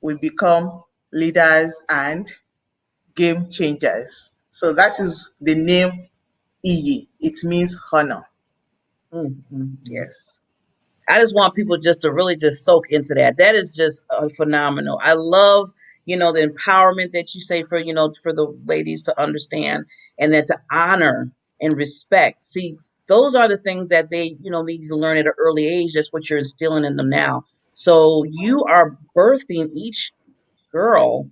we become leaders and game changers. So that is the name Iyi. It means honor. Mm-hmm. Yes. I just want people just to really just soak into that. That is just phenomenal. I love, the empowerment that you say for, for the ladies to understand, and that to honor and respect. See, those are the things that they, need to learn at an early age. That's what you're instilling in them now. So you are birthing each girl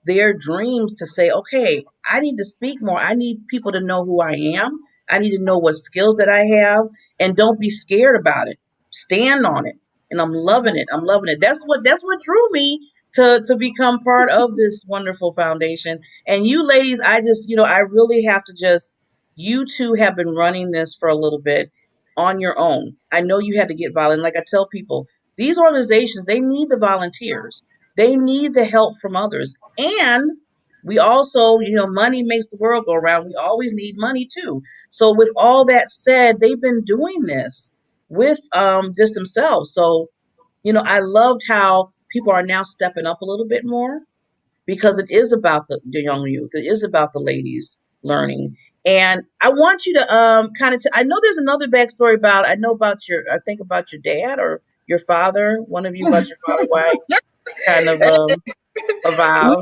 their dreams to say, okay, I need to speak more. I need people to know who I am. I need to know what skills that I have, and don't be scared about it. Stand on it. And I'm loving it. I'm loving it. That's what drew me to become part of this wonderful foundation. And you ladies, I just, I really have to just, you two have been running this for a little bit on your own. I know you had to get volunteers. Like I tell people, these organizations, they need the volunteers. They need the help from others. And we also, money makes the world go around. We always need money too. So with all that said, they've been doing this with just themselves. So, I loved how people are now stepping up a little bit more, because it is about the young youth. It is about the ladies learning. And I want you to kind of I know there's another backstory about, I know about I think about your dad, or your father? One of you about your father? Why kind of a we, vow?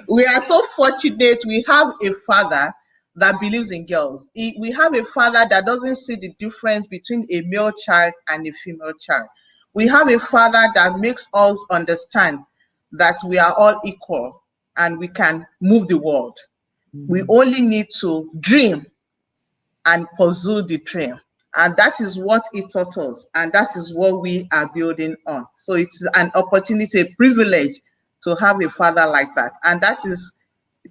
we are so fortunate we have a father that believes in girls. We have a father that doesn't see the difference between a male child and a female child. We have a father that makes us understand that we are all equal and we can move the world. We only need to dream and pursue the dream. And that is what he taught us. And that is what we are building on. So it's an opportunity, a privilege to have a father like that. And that is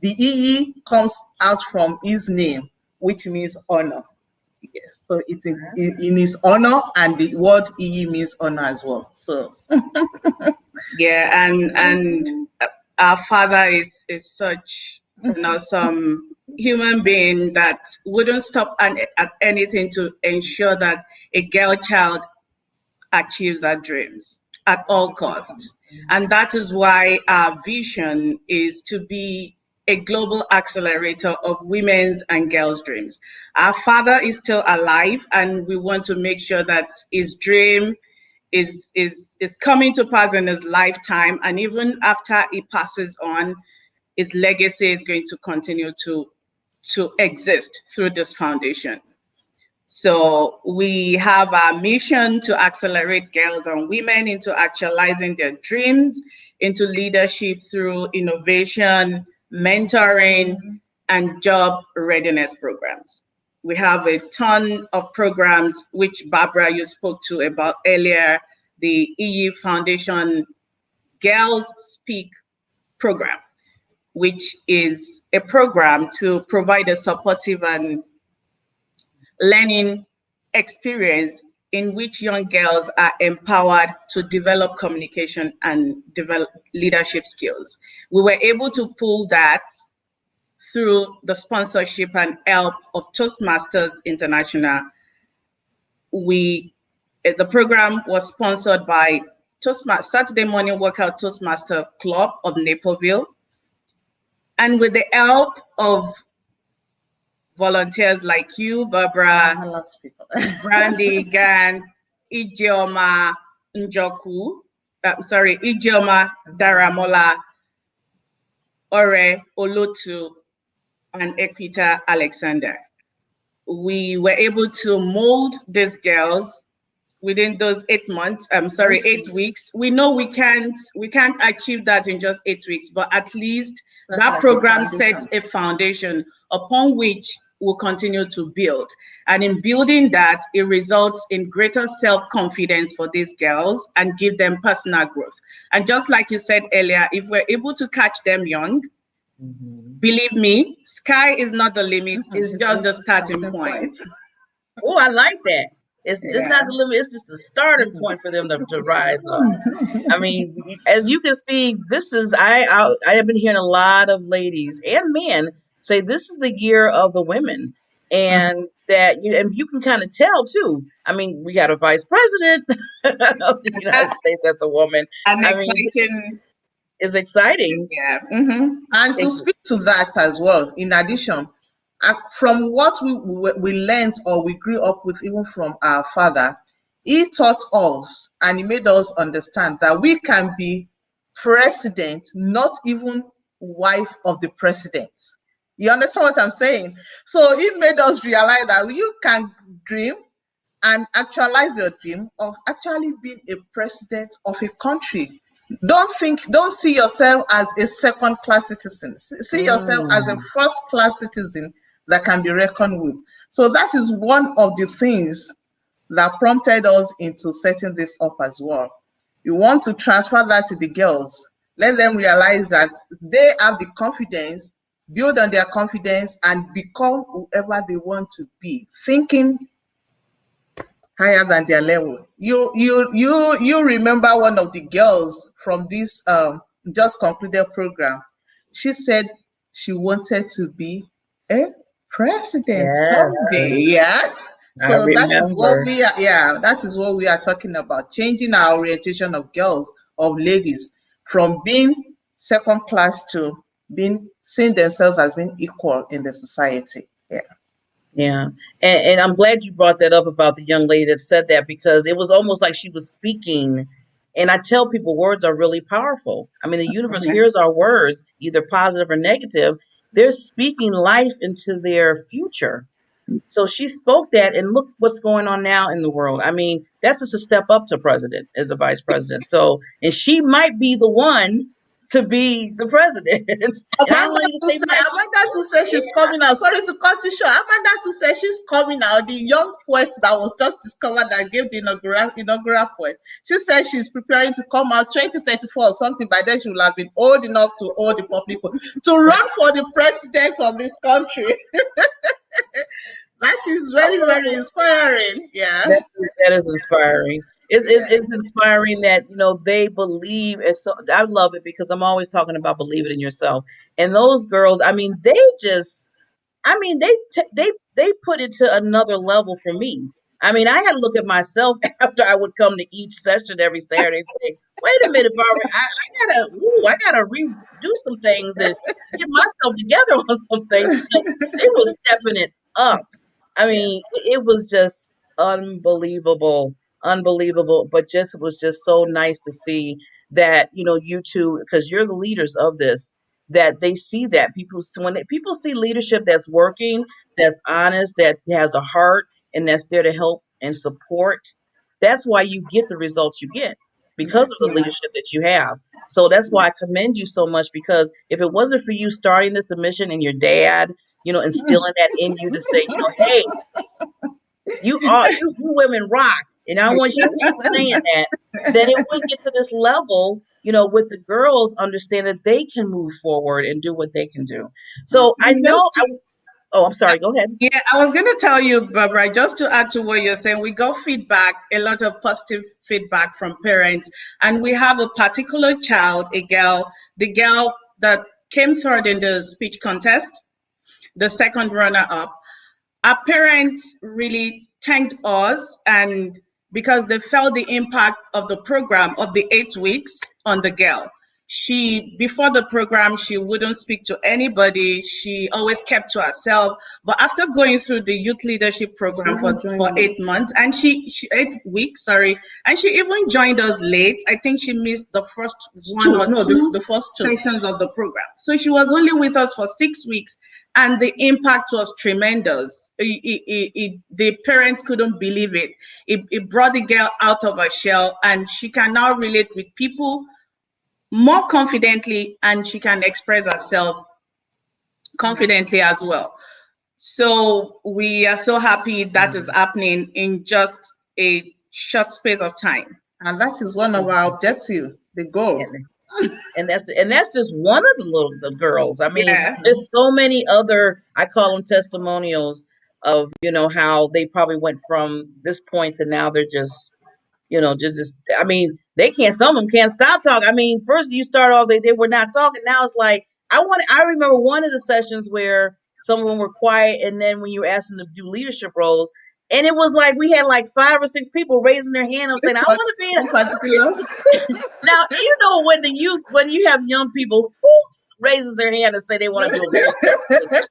the EE comes out from his name, which means honor. Yes. So it's in his honor, and the word EE means honor as well. So yeah, and our father is such an awesome human being that wouldn't stop at anything to ensure that a girl child achieves her dreams at all costs. And that is why our vision is to be a global accelerator of women's and girls' dreams. Our father is still alive, and we want to make sure that his dream is coming to pass in his lifetime, and even after he passes on, his legacy is going to continue to exist through this foundation. So we have our mission to accelerate girls and women into actualizing their dreams, into leadership through innovation, mentoring, and job readiness programs. We have a ton of programs, which Barbara, you spoke to about earlier, the EU Foundation Girls Speak program, which is a program to provide a supportive and learning experience in which young girls are empowered to develop communication and develop leadership skills. We were able to pull that through the sponsorship and help of Toastmasters International. The program was sponsored by Saturday Morning Workout Toastmaster Club of Naperville, and with the help of volunteers like you, Barbara, Lots of people. Brandy, Gan, Ijeoma Njoku, Ijeoma Daramola, Ore Olotu, and Equita Alexander. We were able to mold these girls within those 8 months. 8 weeks. We know we can't achieve that in just 8 weeks, but at least that program sets a foundation upon which we'll continue to build. And in building that, it results in greater self-confidence for these girls and give them personal growth. And just like you said earlier, if we're able to catch them young, believe me, sky is not the limit, it's just the starting point. Oh, I like that. It's not the limit, it's just the starting point for them to rise up. I mean, as you can see, this is I have been hearing a lot of ladies and men say this is the year of the women, and that and you can kind of tell too. I mean, we got a vice president of the United States that's a woman. I mean, it's exciting. Yeah. And to speak to that as well, in addition, from what we learned or we grew up with, even from our father, he taught us and he made us understand that we can be president, not even wife of the president. You understand what I'm saying? So he made us realize that you can dream and actualize your dream of actually being a president of a country. Don't see yourself as a second-class citizen. See yourself as a first-class citizen that can be reckoned with. So that is one of the things that prompted us into setting this up as well. You want to transfer that to the girls. Let them realize that they have the confidence, build on their confidence, and become whoever they want to be, thinking higher than their level. You remember one of the girls from this just concluded program. She said she wanted to be a president someday. Yeah. So that is what we are. Yeah, that is what we are talking about. Changing our orientation of girls, of ladies, from being second class to being seeing themselves as being equal in the society. Yeah. Yeah. And I'm glad you brought that up about the young lady that said that, because it was almost like she was speaking. And I tell people words are really powerful. I mean, the universe Yeah. hears our words, either positive or negative. They're speaking life into their future. So she spoke that, and look what's going on now in the world. I mean, that's just a step up to president as a vice president. So, and she might be the one to be the president. And I don't want you to say much. Amanda to say she's coming out. Sorry to cut you short. Amanda to say she's coming out. The young poet that was just discovered that gave the inaugural poet. She said she's preparing to come out 2034 or something. By then she will have been old enough to hold the public to run for the president of this country. That is very, very inspiring. Yeah. That is inspiring. It's inspiring that they believe. So I love it, because I'm always talking about believe it in yourself. And those girls, I mean, they just, I mean, they put it to another level for me. I mean, I had to look at myself after I would come to each session every Saturday and say, "Wait a minute, Barbara, I gotta redo some things and get myself together on some things," because they were stepping it up. I Yeah. mean, it was just unbelievable, unbelievable. But just it was just so nice to see that you two, because you're the leaders of this, that they see that people see leadership that's working, that's honest, that has a heart, and that's there to help and support. That's why you get the results you get, because of Yes. the leadership that you have. So that's why I commend you so much, because if it wasn't for you starting this mission and your dad, instilling that in you to say, hey, you women rock, and I want you to keep saying that, then it would get to this level, with the girls understand that they can move forward and do what they can do. So I know Just to oh, I'm sorry, go ahead. Yeah, I was going to tell you, Barbara, just to add to what you're saying, we got feedback, a lot of positive feedback from parents. And we have a particular child, a girl, the girl that came third in the speech contest, the second runner up. Our parents really thanked us, and because they felt the impact of the program of the 8 weeks on the girl. She, before the program, she wouldn't speak to anybody. She always kept to herself. But after going through the youth leadership program for 8 months, and she 8 weeks, sorry, and she even joined us late. I think she missed the first one or no, the first sessions of the program. So she was only with us for 6 weeks, and the impact was tremendous. The parents couldn't believe it. It brought the girl out of her shell, and she can now relate with people more confidently, and she can express herself confidently as well. So we are so happy that is happening in just a short space of time. And that is one of our objectives, the goal. And that's just one of the girls. I mean, Yeah. there's so many other, I call them testimonials of how they probably went from this point to now they're just I mean, they can't, some of them can't stop talking. I mean, first you start off, they were not talking. Now it's like, I remember one of the sessions where some of them were quiet, and then when you asked them to do leadership roles, and it was like we had like 5 or 6 people raising their hand up saying, "I want to be in." In particular, Now, when you have young people who raises their hand and say they want to do a leadership position,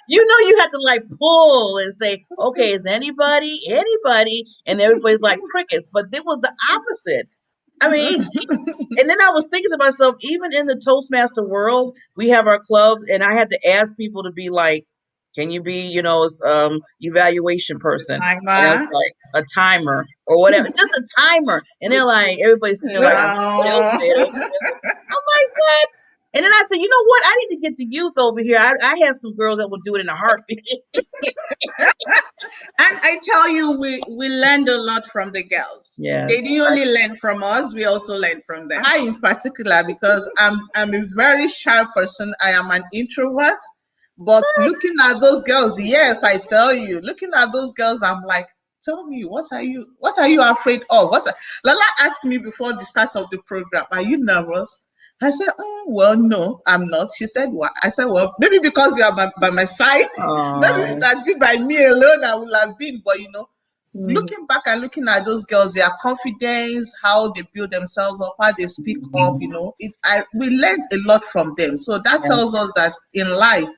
you have to like pull and say, okay, is anybody? And everybody's like crickets. But it was the opposite. I mean, and then I was thinking to myself, even in the Toastmaster world, we have our club, and I had to ask people to be like, can you be, evaluation person? And I was timer. like, a timer or whatever, just a timer. And they're like, everybody's sitting there like, they'll say it. They'll say it. I'm like, what? And then I said, you know what? I need to get the youth over here. I had some girls that would do it in a heartbeat. And I tell you, we learned a lot from the girls. Yes. They didn't only learn from us, we also learned from them. I in particular, because I'm a very shy person. I am an introvert. But looking at those girls, yes, I tell you, looking at those girls, I'm like, tell me, what are you afraid of? Lala asked me before the start of the program, are you nervous? I said, well, no, I'm not. She said, what? I said, well, maybe because you are by my side. Maybe if it had been by me alone, I would have been. But, looking back and looking at those girls, their confidence, how they build themselves up, how they speak up, we learned a lot from them. So that tells us that in life,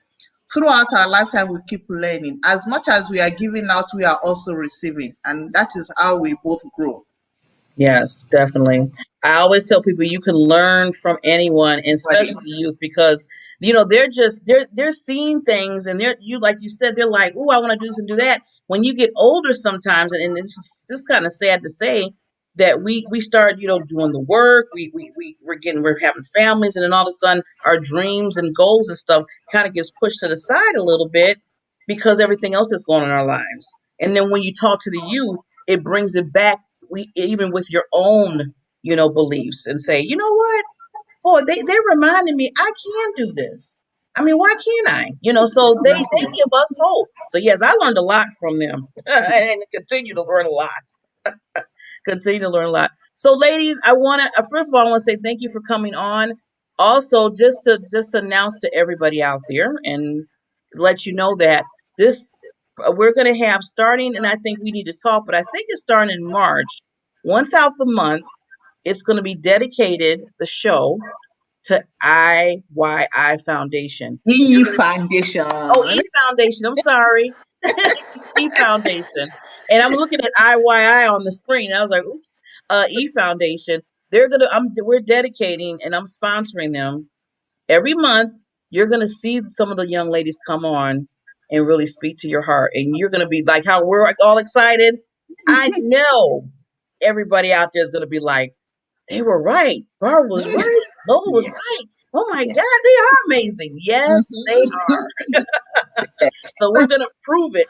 throughout our lifetime, we keep learning. As much as we are giving out, we are also receiving. And that is how we both grow. Yes, definitely. I always tell people you can learn from anyone, and Buddy. especially youth, because they're seeing things, and they're you like you said, they're like, oh, I want to do this and do that. When you get older, sometimes, and this is kind of sad to say that we start doing the work, we're having families, and then all of a sudden our dreams and goals and stuff kind of gets pushed to the side a little bit because everything else that's going on in our lives. And then when you talk to the youth, it brings it back we even with your own beliefs and say, you know what, boy, they reminded me I can do this. I mean, why can't I? So they give us hope. So yes, I learned a lot from them and continue to learn a lot. Continue to learn a lot. So ladies, I want to first of all I want to say thank you for coming on. Also, just to announce to everybody out there and let you know that this we're going to have starting, and I think we need to talk, but I think it's starting in March. Once out the month, it's going to be dedicated, the show, to IYI Foundation. E Foundation. Oh, E Foundation. I'm sorry. E Foundation. And I'm looking at IYI on the screen. I was like, oops, E Foundation. We're dedicating and I'm sponsoring them every month. You're gonna see some of the young ladies come on and really speak to your heart. And you're gonna be like how we're all excited. I know everybody out there is gonna be like, they were right. Barb was right. Lola was Yes. right. Oh my Yes. God, they are amazing. Yes, they are. Yes. So we're gonna prove it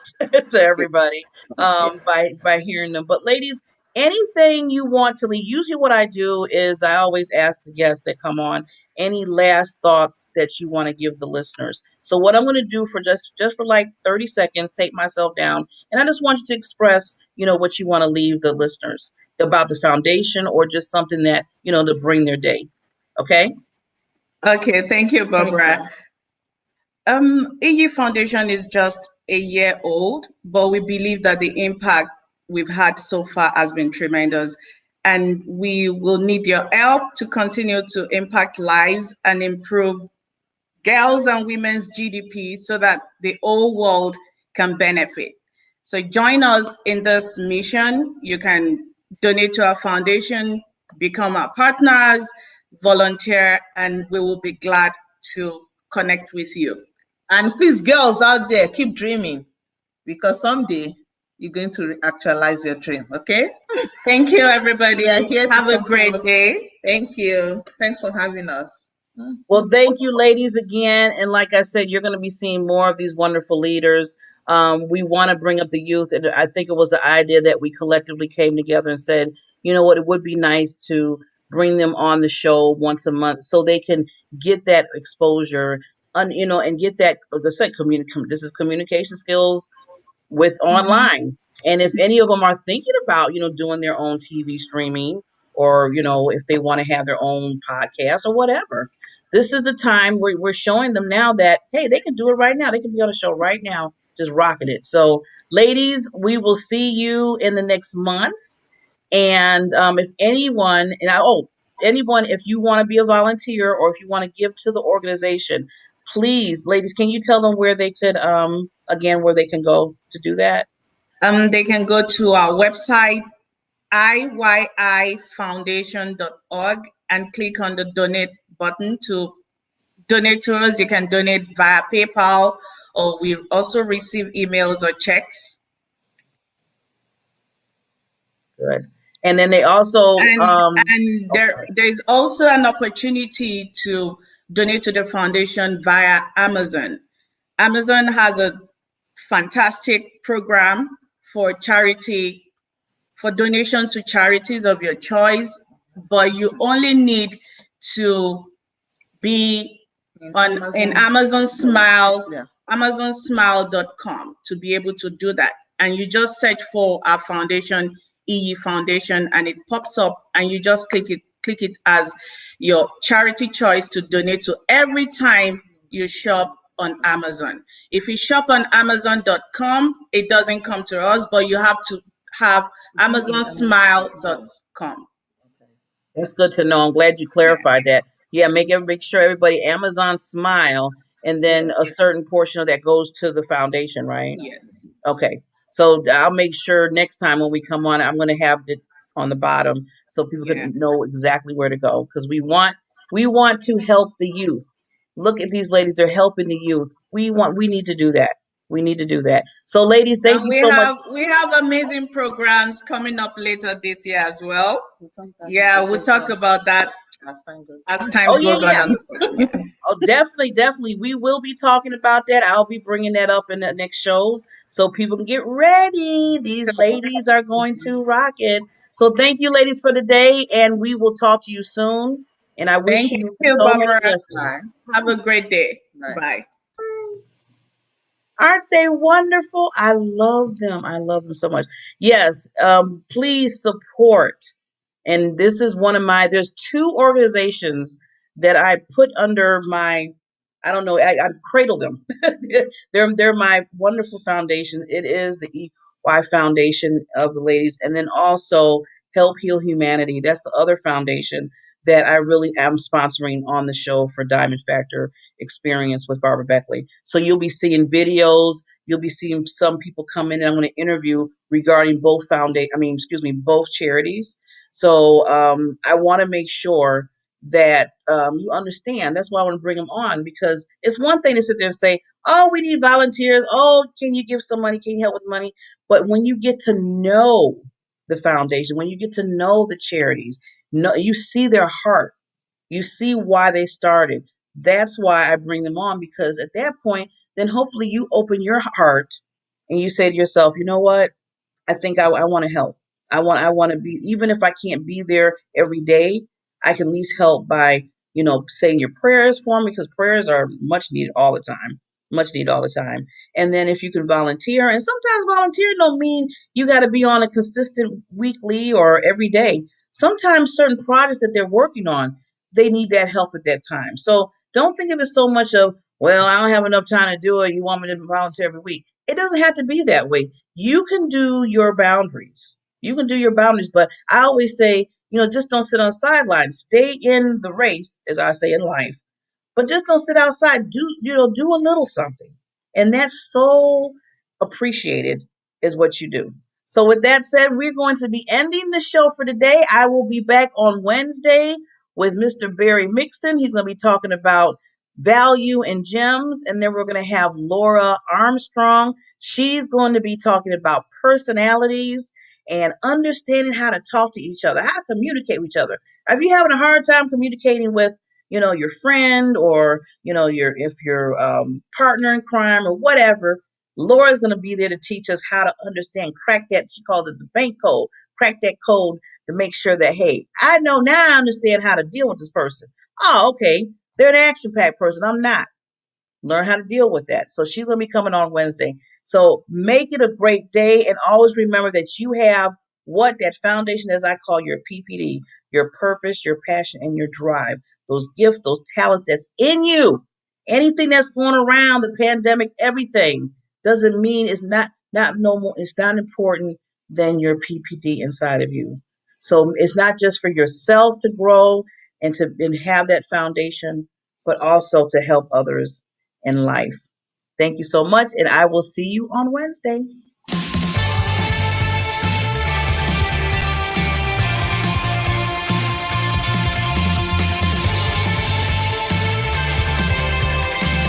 to everybody by hearing them. But ladies, anything you want to leave. Usually, what I do is I always ask the guests that come on any last thoughts that you want to give the listeners. So what I'm going to do for just for like 30 seconds, take myself down, and I just want you to express, what you want to leave the listeners about the foundation or just something that to bring their day. Okay. Okay, thank you, Thank Barbara. you. IYI Foundation is just a year old, but we believe that the impact we've had so far has been tremendous. And we will need your help to continue to impact lives and improve girls and women's GDP so that the whole world can benefit. So join us in this mission. You can donate to our foundation, become our partners, volunteer, and we will be glad to connect with you. And please, girls out there, keep dreaming because someday you're going to actualize your dream. Okay? Thank you, everybody. We are here to Have a great support. day. Thank you. Thanks for having us. Well, thank you, ladies, again. And like I said, you're going to be seeing more of these wonderful leaders. We want to bring up the youth. And I think it was the idea that we collectively came together and said, you know what, it would be nice to bring them on the show once a month so they can get that exposure and get that, like I said, this is communication skills with online. And if any of them are thinking about, doing their own TV streaming or, if they want to have their own podcast or whatever, this is the time where we're showing them now that, hey, they can do it right now. They can be on a show right now, just rocking it. So, ladies, we will see you in the next months. And if anyone, anyone, if you want to be a volunteer or if you want to give to the organization, please, ladies, can you tell them where they could, again, where they can go to do that? They can go to our website, iyifoundation.org, and click on the donate button to donate to us. You can donate via PayPal, or we also receive emails or checks. Good. And then they also And there's also an opportunity to donate to the foundation via Amazon. Amazon has a fantastic program for charity, for donation to charities of your choice, but you only need to be in Amazon Smile, Yeah. amazonsmile.com to be able to do that. And you just search for our foundation, IYI Foundation, and it pops up, and you just click it as your charity choice to donate to every time you shop on Amazon. If you shop on amazon.com, it doesn't come to us, but you have to have amazonsmile.com. That's good to know. I'm glad you clarified that. Yeah, make sure everybody Amazon Smile, and then a Yes. certain portion of that goes to the foundation, right? Yes. Okay. So I'll make sure next time when we come on, I'm going to have it on the bottom so people Yeah. can know exactly where to go, because we want to help the youth. Look at these ladies; they're helping the youth. We need to do that. We need to do that. So, ladies, thank And you we so much. have amazing programs coming up later this year as well. Yeah, we'll talk about that as Oh time yeah, goes on. yeah. Oh, definitely, definitely. We will be talking about that. I'll be bringing that up in the next shows so people can get ready. These ladies are going to rock it. So thank you, ladies, for the day, and we will talk to you soon. And I wish Thank you you, so many Barbara. blessings. Have a great day. Bye. Bye. Aren't they wonderful? I love them. I love them so much. Yes, please support. And this is one of there's two organizations that I put under my, I don't know, I cradle them. they're my wonderful foundation. It is the EY Foundation of the ladies. And then also Help Heal Humanity. That's the other foundation that I really am sponsoring on the show for Diamond Factor Experience with Barbara Beckley. So you'll be seeing videos. You'll be seeing some people come in and I'm going to interview regarding both charities. So I want to make sure that you understand. That's why I want to bring them on, because it's one thing to sit there and say, "Oh, we need volunteers. Oh, can you give some money? Can you help with money?" But when you get to know the foundation, when you get to know the charities, you see their heart. You see why they started. That's why I bring them on, because at that point, then hopefully you open your heart and you say to yourself, you know what? I think I want to help. I want to be, even if I can't be there every day, I can at least help by, saying your prayers for me, because prayers are much needed all the time. Much needed all the time. And then if you can volunteer, and sometimes volunteer don't mean you got to be on a consistent weekly or every day. Sometimes certain projects that they're working on, they need that help at that time. So don't think of it so much of, well, I don't have enough time to do it. You want me to volunteer every week. It doesn't have to be that way. You can do your boundaries. You can do your boundaries, but I always say, just don't sit on the sidelines. Stay in the race, as I say in life, but just don't sit outside. Do a little something. And that's so appreciated, is what you do. So with that said, we're going to be ending the show for today. I will be back on Wednesday with Mr. Barry Mixon. He's going to be talking about value and gems. And then we're going to have Laura Armstrong. She's going to be talking about personalities and understanding how to talk to each other, how to communicate with each other. If you're having a hard time communicating with your friend, or if your partner in crime or whatever, Laura's going to be there to teach us how to understand, crack that, she calls it the bank code, crack that code to make sure that, hey, I know now, I understand how to deal with this person. Oh, okay, they're an action packed person, I'm not. Learn how to deal with that. So she's going to be coming on Wednesday. So make it a great day, and always remember that you have that foundation, as I call your PPD, your purpose, your passion, and your drive, those gifts, those talents that's in you. Anything that's going around, the pandemic, everything doesn't mean it's not no more, it's not important than your PPD inside of you. So it's not just for yourself to grow and have that foundation, but also to help others in life. Thank you so much, and I will see you on Wednesday.